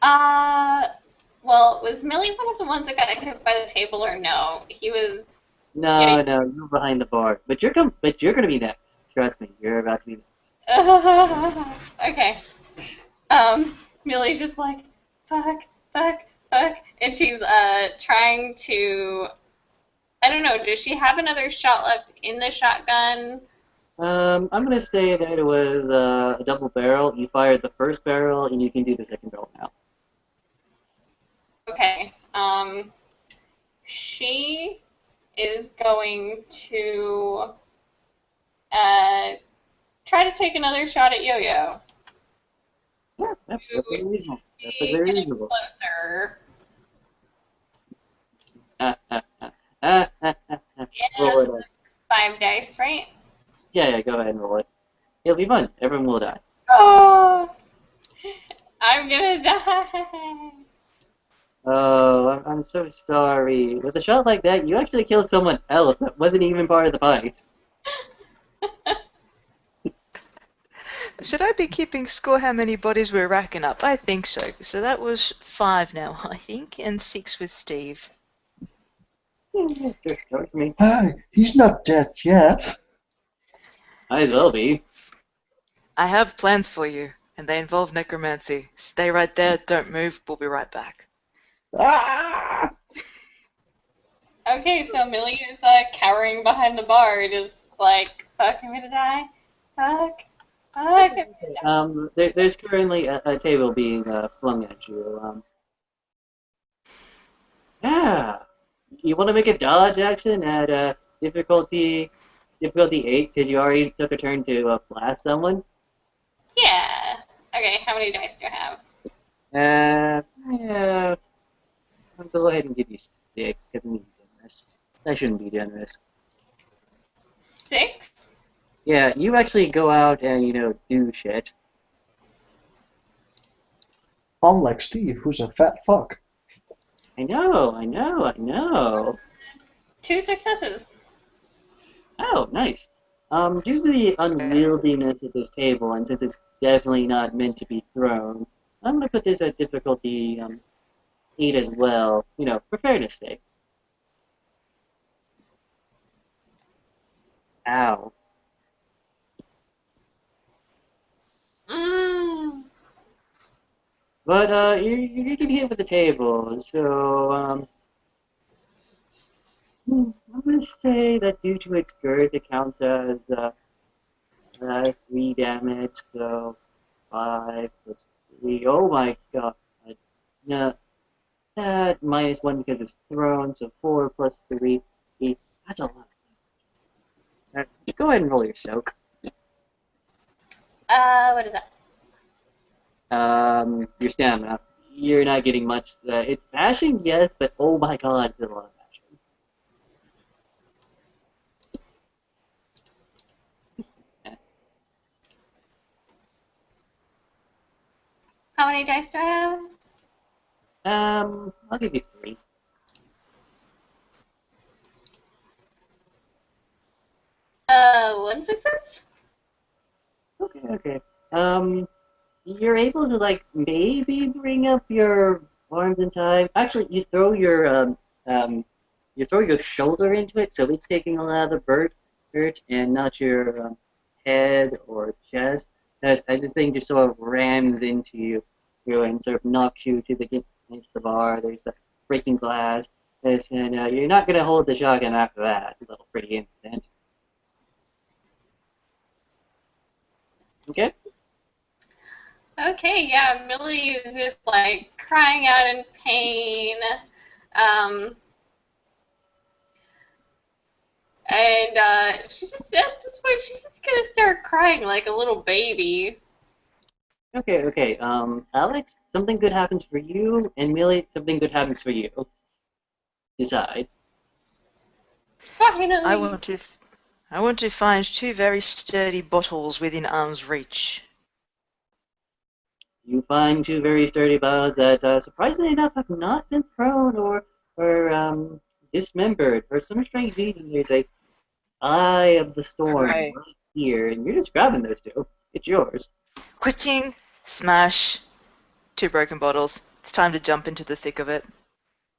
[SPEAKER 4] Well, was Millie one of the ones that got hit by the table, or no? He was. Yeah.
[SPEAKER 2] No, no, you're behind the bar. But you're gonna be next. Trust me, you're about to be
[SPEAKER 4] Okay. Millie's just like, fuck, fuck, fuck, and she's trying to. I don't know. Does she have another shot left in the shotgun?
[SPEAKER 2] I'm gonna say that it was a double barrel. You fired the first barrel, and you can do the second barrel now.
[SPEAKER 4] Okay. She is going to try to take another shot at Yo-Yo.
[SPEAKER 2] Yeah, that's perfectly reasonable.
[SPEAKER 4] She
[SPEAKER 2] Perfectly
[SPEAKER 4] getting
[SPEAKER 2] reasonable.
[SPEAKER 4] closer.
[SPEAKER 2] Roll
[SPEAKER 4] Yes,
[SPEAKER 2] it up.
[SPEAKER 4] 5 dice, right?
[SPEAKER 2] Yeah, go ahead and roll it. It'll be fun. Everyone will die.
[SPEAKER 4] Oh, I'm gonna die.
[SPEAKER 2] Oh, I'm so sorry. With a shot like that, you actually killed someone else that wasn't even part of the fight.
[SPEAKER 1] Should I be keeping score how many bodies we're racking up? I think so. So that was 5 now, I think, and 6 with Steve.
[SPEAKER 2] Yeah, sure. That was me.
[SPEAKER 3] Hey, he's not dead yet.
[SPEAKER 2] Might as well be.
[SPEAKER 1] I have plans for you, and they involve necromancy. Stay right there, don't move, we'll be right back.
[SPEAKER 3] Ah!
[SPEAKER 4] Okay, so Millie is cowering behind the bar, just like, fuck, I'm gonna die. Fuck, fuck, I'm gonna die.
[SPEAKER 2] There's currently a table being flung at you. Yeah. You want to make a dodge action at difficulty 8 because you already took a turn to blast someone.
[SPEAKER 4] Yeah. Okay, how many dice do I have?
[SPEAKER 2] Yeah. I'll go ahead and give you 6 because I'm being generous. I shouldn't be generous.
[SPEAKER 4] 6?
[SPEAKER 2] Yeah, you actually go out and do shit.
[SPEAKER 3] Unlike Steve, who's a fat fuck.
[SPEAKER 2] I know.
[SPEAKER 4] 2 successes.
[SPEAKER 2] Oh, nice. Due to the unwieldiness of this table, and since it's definitely not meant to be thrown, I'm gonna put this at difficulty 8 as well. For fairness' sake. Ow.
[SPEAKER 4] Mm.
[SPEAKER 2] But you're getting hit with the table, so I'm gonna say that due to its girth, it counts as 3 damage. So 5 plus 3. Oh my god. No, that minus 1 because it's thrown, so 4 plus 3, 8. That's a lot. Go ahead and roll your soak.
[SPEAKER 4] What is that?
[SPEAKER 2] Your stamina. You're not getting much. It's bashing, yes, but oh my god, it's a lot of bashing.
[SPEAKER 4] How many dice do I have?
[SPEAKER 2] I'll give you 3.
[SPEAKER 4] 1 success?
[SPEAKER 2] Okay. You're able to maybe bring up your arms in time. Actually, you throw your shoulder into it, so it's taking a lot of the hurt, and not your head or chest. As this thing just sort of rams into you and sort of knocks you against the bar. There's a breaking glass. And you're not gonna hold the shotgun after that little pretty incident. Okay.
[SPEAKER 4] Okay, yeah, Millie is just like crying out in pain. Um, and she just at this point she's just gonna start crying like a little baby.
[SPEAKER 2] Okay. Alex, something good happens for you, and Millie, something good happens for you. Decide.
[SPEAKER 1] I
[SPEAKER 4] Finally.
[SPEAKER 1] want to find 2 very sturdy bottles within arm's reach.
[SPEAKER 2] You find 2 very sturdy bows that, surprisingly enough, have not been thrown or dismembered. For some strange reason, there's a eye of the storm
[SPEAKER 1] Hooray.
[SPEAKER 2] right here, and you're just grabbing those 2. It's yours.
[SPEAKER 1] Quitting, smash, 2 broken bottles. It's time to jump into the thick of it.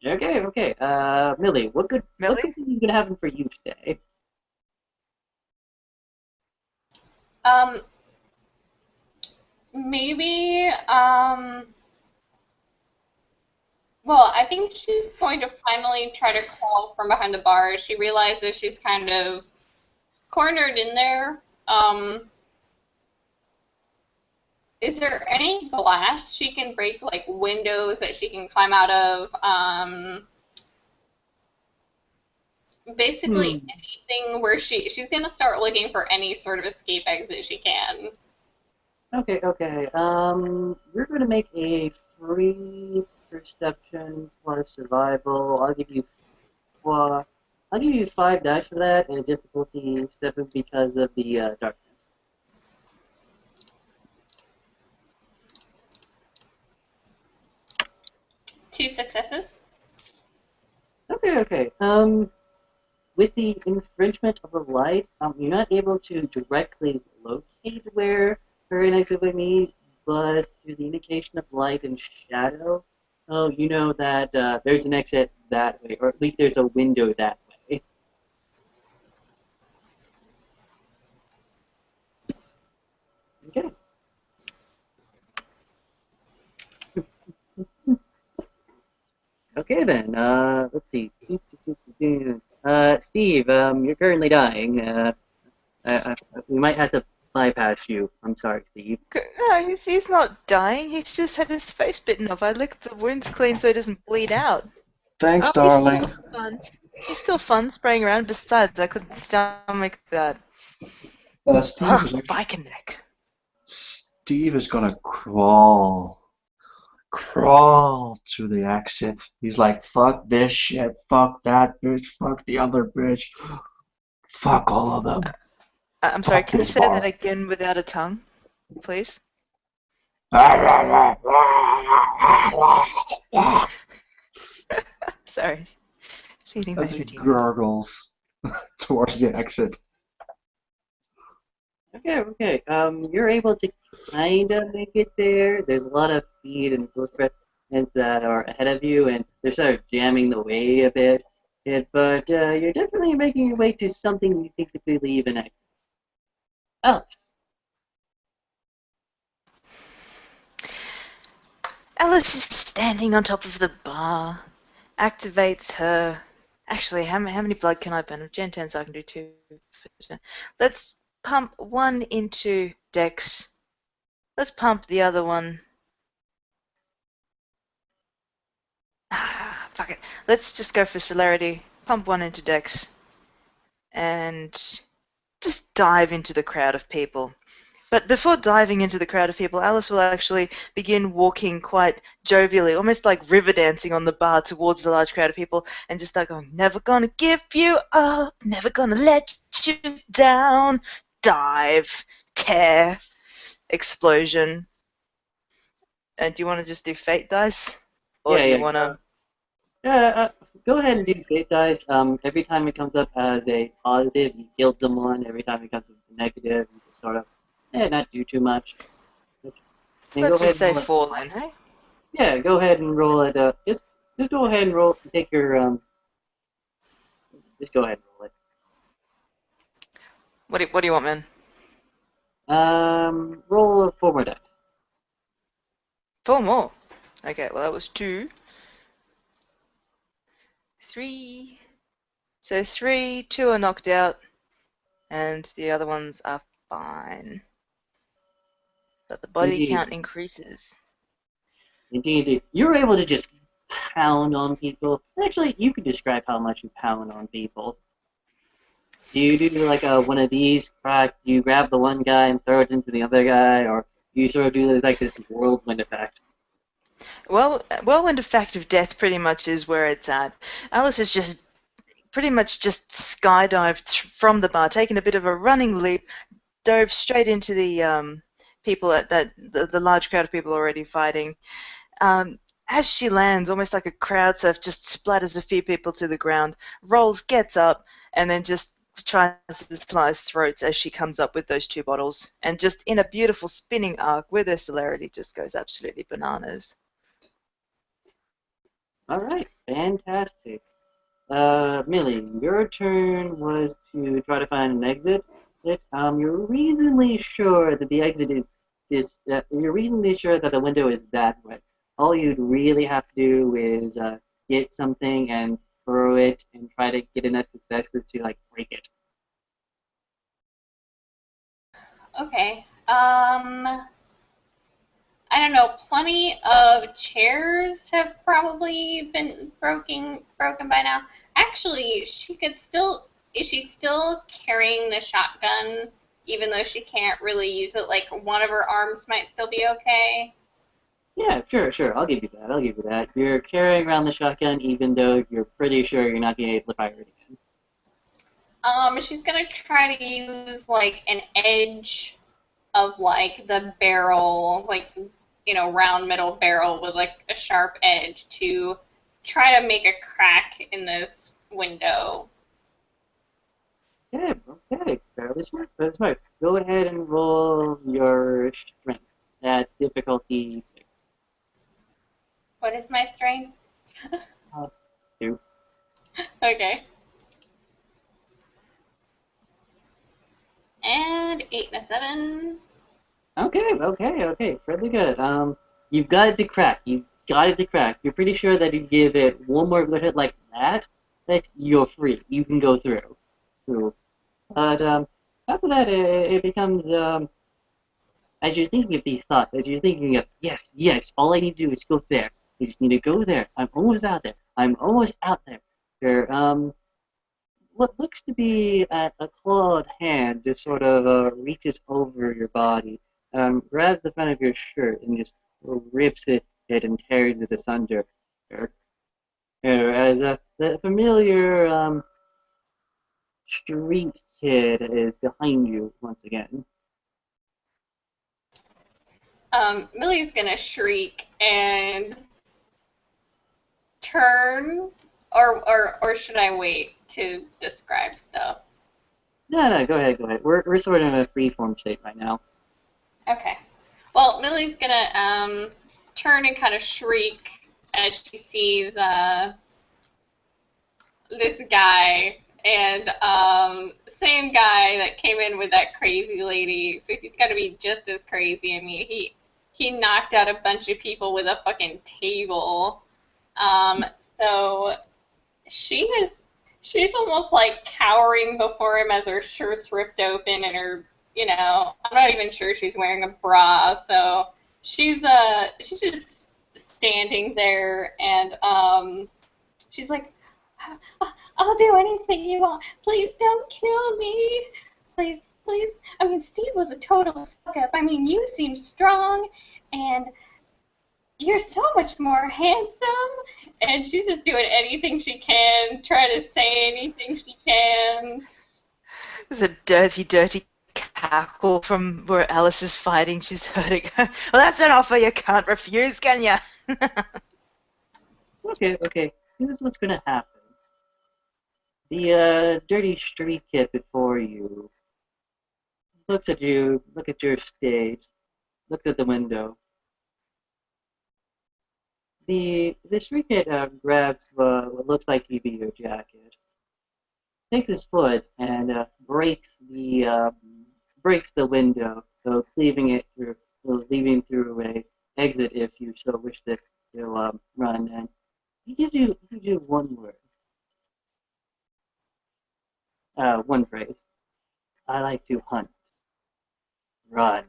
[SPEAKER 2] Okay. Millie, what good
[SPEAKER 1] Millie?
[SPEAKER 2] thing is gonna happen for you today?
[SPEAKER 4] Um, maybe, well, I think she's going to finally try to crawl from behind the bar. She realizes she's kind of cornered in there. Is there any glass she can break, like windows that she can climb out of? Basically
[SPEAKER 2] Hmm.
[SPEAKER 4] anything where she's gonna start looking for any sort of escape exit she can.
[SPEAKER 2] Okay. You're gonna make a free perception plus survival. Well, I'll give you 5 dice for that, and a difficulty 7 because of the darkness.
[SPEAKER 4] 2 successes.
[SPEAKER 2] Okay. With the infringement of the light, you're not able to directly locate where her and exit would meet, but through the indication of light and shadow, you know that there's an exit that way, or at least there's a window that way. Okay. Okay then. Let's see. Steve, you're currently dying. We might have to bypass you. I'm sorry, Steve.
[SPEAKER 1] No, he's not dying. He's just had his face bitten off. I licked the wounds clean so he doesn't bleed out.
[SPEAKER 3] Thanks,
[SPEAKER 2] Oh,
[SPEAKER 1] He's still
[SPEAKER 3] darling.
[SPEAKER 1] fun. He's still fun spraying around. Besides, I couldn't stomach that.
[SPEAKER 3] Steve
[SPEAKER 1] Ugh,
[SPEAKER 3] is actually.
[SPEAKER 1] biker neck.
[SPEAKER 3] Steve is gonna crawl to the exit. He's like, fuck this shit, fuck that bitch, fuck the other bitch, fuck all of them,
[SPEAKER 1] I'm sorry,
[SPEAKER 3] fuck
[SPEAKER 1] can you
[SPEAKER 3] this
[SPEAKER 1] say that
[SPEAKER 3] bar.
[SPEAKER 1] again without a tongue, please? Sorry, feeding
[SPEAKER 3] As
[SPEAKER 1] baby
[SPEAKER 3] he
[SPEAKER 1] demons.
[SPEAKER 3] gurgles towards the exit.
[SPEAKER 2] okay. You're able to kind of make it there. There's a lot of speed and footprints that are ahead of you, and they're sort of jamming the way a bit. But you're definitely making your way to something you think to believe in. Oh,
[SPEAKER 1] Alice is standing on top of the bar, activates her. Actually, how many blood can I burn? Gen 10, so I can do 2. Let's pump one into Dex. Let's pump the other one. Fuck it. Let's just go for celerity. Pump one into Dex. And just dive into the crowd of people. But before diving into the crowd of people, Alice will actually begin walking quite jovially, almost like river dancing on the bar towards the large crowd of people, and just start going, never gonna give you up, never gonna let you down, dive, tear, explosion. And do you want to just do fate dice? Or do you
[SPEAKER 2] yeah.
[SPEAKER 1] want to...
[SPEAKER 2] Go ahead and do fate dice. Every time it comes up as a positive, you killed someone. Every time it comes up as a negative, you just sort of, not do too much. And go
[SPEAKER 1] Let's
[SPEAKER 2] ahead
[SPEAKER 1] just
[SPEAKER 2] and
[SPEAKER 1] say
[SPEAKER 2] roll it.
[SPEAKER 1] 4 then, hey?
[SPEAKER 2] Yeah, go ahead and roll it. Just go ahead and roll. Take your Just go ahead and roll it.
[SPEAKER 1] What do you want, man?
[SPEAKER 2] Roll 4 more dice.
[SPEAKER 1] 4 more. Okay, well that was 2. 3. So 3, 2 are knocked out, and the other ones are fine. But the body count
[SPEAKER 2] Indeed,
[SPEAKER 1] increases.
[SPEAKER 2] indeed. You're able to just pound on people. Actually, you could describe how much you pound on people. Do you do like one of these crack? Do you grab the one guy and throw it into the other guy, or do you sort of do like this whirlwind effect?
[SPEAKER 1] Well, whirlwind effect of death pretty much is where it's at. Alice has just pretty much just skydived from the bar, taken a bit of a running leap, dove straight into the people at the large crowd of people already fighting. As she lands, almost like a crowd surf, just splatters a few people to the ground, rolls, gets up, and then just tries to slice throats as she comes up with those 2 bottles. And just in a beautiful spinning arc with her celerity just goes absolutely bananas.
[SPEAKER 2] All right, fantastic. Millie, your turn was to try to find an exit. You're reasonably sure that the exit you're reasonably sure that the window is that way. All you'd really have to do is get something and throw it and try to get enough successes to like break it.
[SPEAKER 4] Okay. I don't know. Plenty of chairs have probably been broken by now. Actually, she could still. Is she still carrying the shotgun, even though she can't really use it? Like one of her arms might still be okay.
[SPEAKER 2] Yeah, sure. I'll give you that. I'll give you that. You're carrying around the shotgun even though you're pretty sure you're not going to be able to fire it again.
[SPEAKER 4] She's gonna try to use like an edge of like the barrel, like round middle barrel with like a sharp edge to try to make a crack in this window.
[SPEAKER 2] Okay, fairly smart, fairly smart. Go ahead and roll your strength at difficulty 6.
[SPEAKER 4] What is my strength?
[SPEAKER 2] Uh, 2.
[SPEAKER 4] Okay. And 8 and a 7.
[SPEAKER 2] Okay, fairly good. You've got it to crack. You've got it to crack. You're pretty sure that if you give it one more good hit like that you're free. You can go through. But after that, it becomes as you're thinking of these thoughts, as you're thinking of yes, all I need to do is go there. I just need to go there. I'm almost out there. I'm almost out there. There, what looks to be a clawed hand just sort of reaches over your body, grabs the front of your shirt, and just rips it and tears it asunder. As the familiar street kid is behind you once again.
[SPEAKER 4] Millie's gonna shriek and turn, or should I wait to describe stuff?
[SPEAKER 2] No, go ahead. We're sort of in a free-form state right now.
[SPEAKER 4] Okay. Well, Millie's gonna turn and kind of shriek as she sees this guy, and same guy that came in with that crazy lady. So he's gonna be just as crazy. I mean, he knocked out a bunch of people with a fucking table. Um, so she's almost like cowering before him as her shirt's ripped open and her, I'm not even sure she's wearing a bra. So she's just standing there, and she's like, I'll do anything you want. Please don't kill me. Please, please. I mean, Steve was a total fuck up. I mean, you seem strong, and you're so much more handsome. And she's just doing anything she can, try to say anything she can.
[SPEAKER 1] There's a dirty cackle from where Alice is fighting. She's heard it go, well, that's an offer you can't refuse, can ya?
[SPEAKER 2] Okay. This is what's gonna happen. The dirty street kid before you looks at you, look at your stage, looks at the window. The street kid grabs what looks like to be your jacket, takes his foot and breaks the window, so leaving through a exit if you so wish to run. And he gives you one phrase. I like to hunt. Run.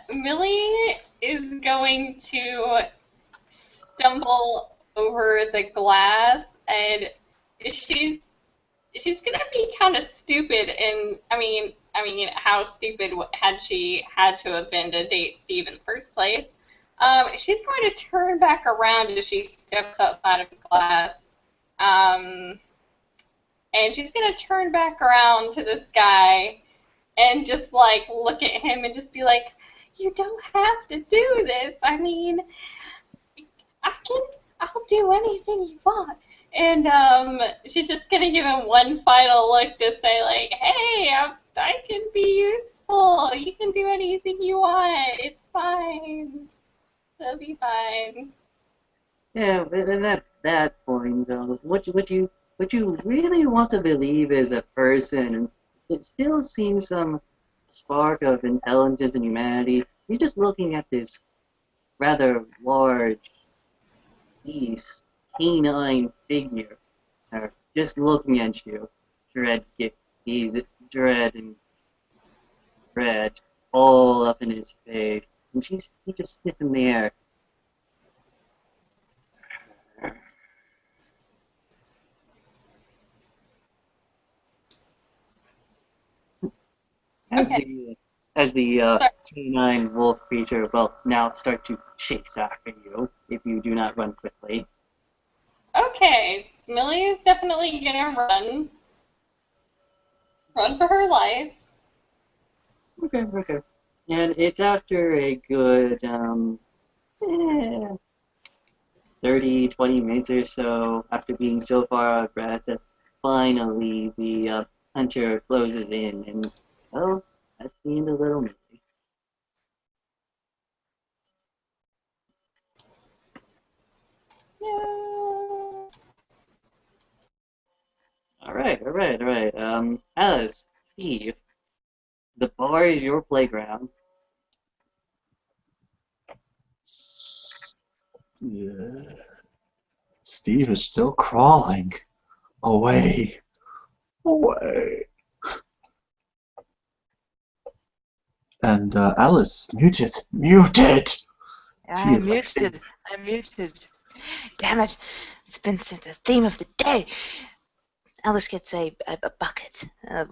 [SPEAKER 4] Millie is going to stumble over the glass, and she's gonna be kind of stupid. And I mean, how stupid had she had to have been to date Steve in the first place? She's going to turn back around as she steps outside of the glass, and she's gonna turn back around to this guy and just like look at him and just be like, you don't have to do this. I mean, I'll do anything you want. And she's just gonna give him one final look to say like, hey, I can be beautiful. You can do anything you want. It's fine. It'll be fine.
[SPEAKER 2] Yeah, but at that point, what you really want to believe is a person, and it still seems some spark of intelligence and humanity. You're just looking at this rather large, beast, canine figure, just looking at you. Dread, he's dread and dread all up in his face, and he just sniffing the air. As
[SPEAKER 4] Okay.
[SPEAKER 2] the
[SPEAKER 4] So,
[SPEAKER 2] canine wolf creature will now start to chase after you if you do not run quickly.
[SPEAKER 4] okay. Millie is definitely gonna run. Run for her life.
[SPEAKER 2] Okay, okay. And it's after a good eh, 30, 20 minutes or so after being so far out of breath that finally the hunter closes in, and well, that's the end of Little Millie.
[SPEAKER 4] No.
[SPEAKER 2] All right. Alice, Steve, the bar is your playground.
[SPEAKER 3] Yeah. Steve is still crawling. Away. Away. And Alice, muted. Muted! She
[SPEAKER 1] I'm
[SPEAKER 3] is like
[SPEAKER 1] muted. I'm muted. Damn it! It's been the theme of the day. Alice gets a bucket,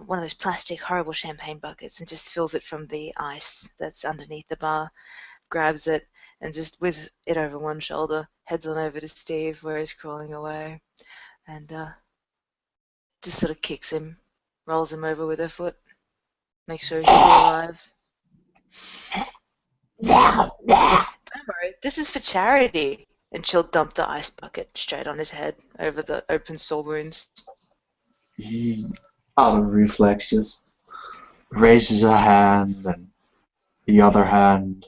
[SPEAKER 1] one of those plastic horrible champagne buckets, and just fills it from the ice that's underneath the bar, grabs it, and just with it over one shoulder, heads on over to Steve where he's crawling away, and just sort of kicks him, rolls him over with her foot, makes sure he's still alive. Don't worry, this is for charity. And she'll dump the ice bucket straight on his head over the open sore wounds.
[SPEAKER 3] he, out of reflex, just raises a hand and the other hand.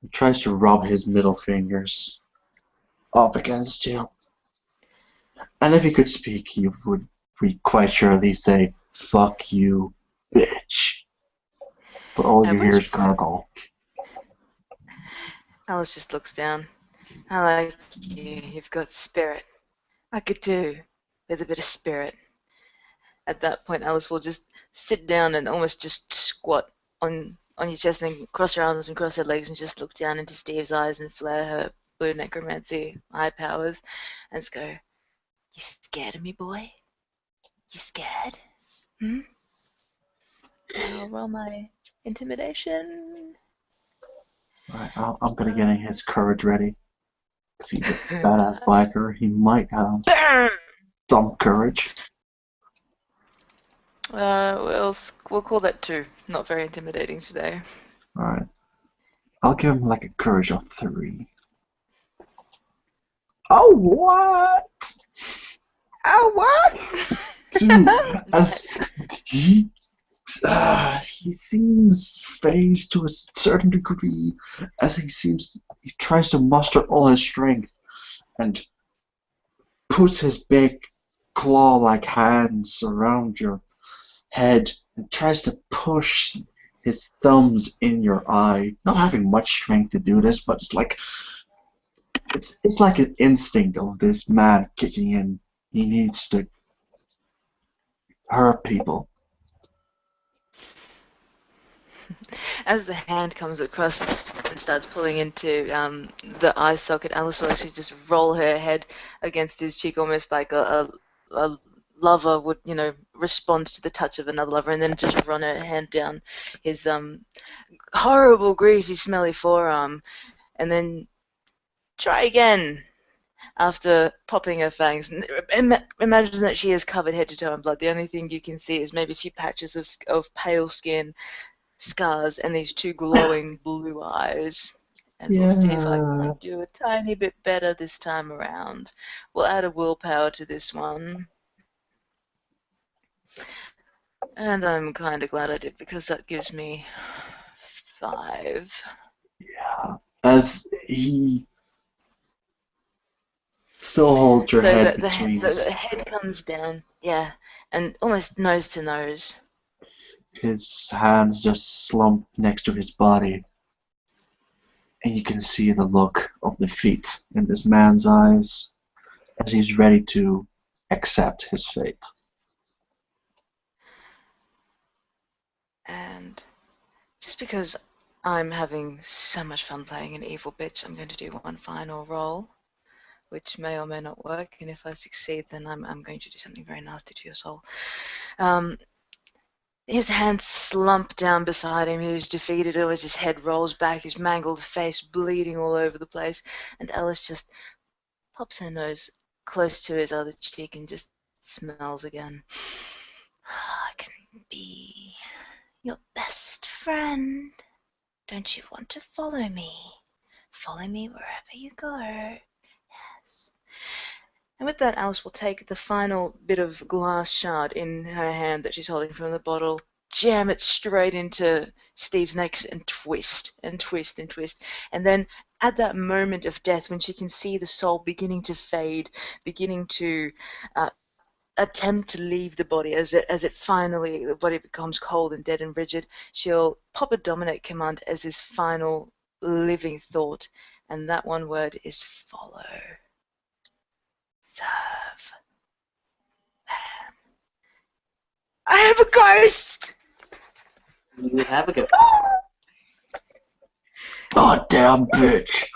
[SPEAKER 3] He tries to rub his middle fingers up against you. And if he could speak, he would quite surely say, "Fuck you, bitch." But all you hear is gurgle.
[SPEAKER 1] Alice just looks down. I like you. You've got spirit. I could do with a bit of spirit. At that point, Alice will just sit down and almost just squat on your chest and then cross her arms and cross her legs and just look down into Steve's eyes and flare her blue necromancy eye powers and just go, "You scared of me, boy? You scared? Hmm? I'll roll my intimidation."
[SPEAKER 3] Right, I'm gonna get his courage ready. Because he's a badass biker. He might have some courage.
[SPEAKER 1] We'll call that 2. Not very intimidating today.
[SPEAKER 3] Alright. I'll give him like a courage of 3. Oh, what?
[SPEAKER 1] Oh, what?
[SPEAKER 3] 2. As he seems phased to a certain degree, as he tries to muster all his strength and puts his big claw-like hands around your head and tries to push his thumbs in your eye. Not having much strength to do this, but it's like an instinct of this man kicking in. He needs to hurt people.
[SPEAKER 1] As the hand comes across and starts pulling into the eye socket, Alice will actually just roll her head against his cheek, almost like a lover would, respond to the touch of another lover, and then just run her hand down his horrible, greasy, smelly forearm, and then try again. After popping her fangs, imagine that she is covered head to toe in blood. The only thing you can see is maybe a few patches of pale skin, scars, and these 2 glowing blue eyes. And we'll see if I can do a tiny bit better this time around. We'll add a willpower to this one. And I'm kind of glad I did because that gives me 5.
[SPEAKER 3] Yeah. As he still holds your
[SPEAKER 1] So
[SPEAKER 3] head
[SPEAKER 1] the
[SPEAKER 3] between
[SPEAKER 1] head comes down, yeah, and almost nose to nose.
[SPEAKER 3] his hands just slump next to his body. And you can see the look of defeat in this man's eyes as he's ready to accept his fate.
[SPEAKER 1] And just because I'm having so much fun playing an evil bitch, I'm going to do one final roll, which may or may not work. And if I succeed, then I'm going to do something very nasty to your soul. His hands slump down beside him. He's defeated as his head rolls back, his mangled face bleeding all over the place. And Alice just pops her nose close to his other cheek and just smells again. I can be your best friend. Don't you want to follow me? Follow me wherever you go. Yes. And with that, Alice will take the final bit of glass shard in her hand that she's holding from the bottle, jam it straight into Steve's neck and twist and twist and twist. And then at that moment of death when she can see the soul beginning to fade, beginning to attempt to leave the body as it finally, the body becomes cold and dead and rigid, she'll pop a dominate command as his final living thought. And that one word is follow. Serve. I have a ghost!
[SPEAKER 2] You have a go.
[SPEAKER 3] Goddamn bitch!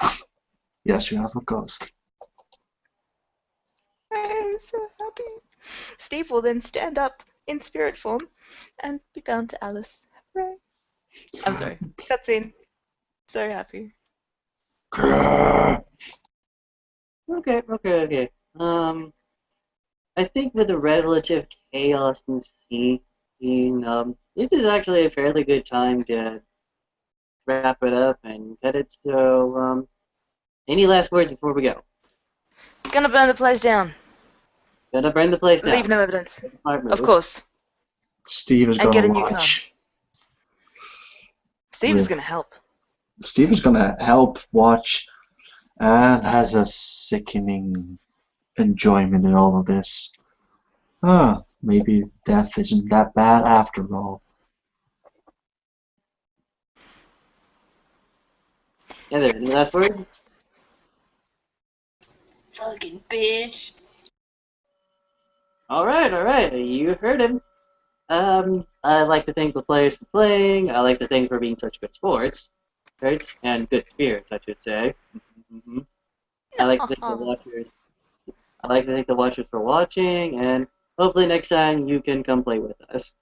[SPEAKER 3] Yes, you have a ghost.
[SPEAKER 1] I'm so happy. Steve will then stand up in spirit form and be bound to Alice. Hooray. I'm sorry. Cutscene. So happy.
[SPEAKER 2] Okay. I think with the relative chaos and scene, this is actually a fairly good time to wrap it up and cut it. So, any last words before we go?
[SPEAKER 1] Gonna burn the place down.
[SPEAKER 2] Gonna burn the place
[SPEAKER 1] Leave
[SPEAKER 2] down.
[SPEAKER 1] no evidence.
[SPEAKER 2] Smart
[SPEAKER 1] Of
[SPEAKER 2] move.
[SPEAKER 1] course.
[SPEAKER 3] Steve is
[SPEAKER 1] And get
[SPEAKER 3] gonna
[SPEAKER 1] a new car.
[SPEAKER 3] watch.
[SPEAKER 1] Steve is gonna help.
[SPEAKER 3] Steve is gonna help watch and has a sickening enjoyment in all of this. Maybe death isn't that bad after all.
[SPEAKER 2] Heather, any last words?
[SPEAKER 4] Fucking bitch.
[SPEAKER 2] All right. You heard him. I like to thank the players for playing. I like to thank for being such good sports, right? And good spirits, I should say. Mm-hmm. I like to thank the watchers. I like to thank the watchers for watching, and hopefully next time you can come play with us.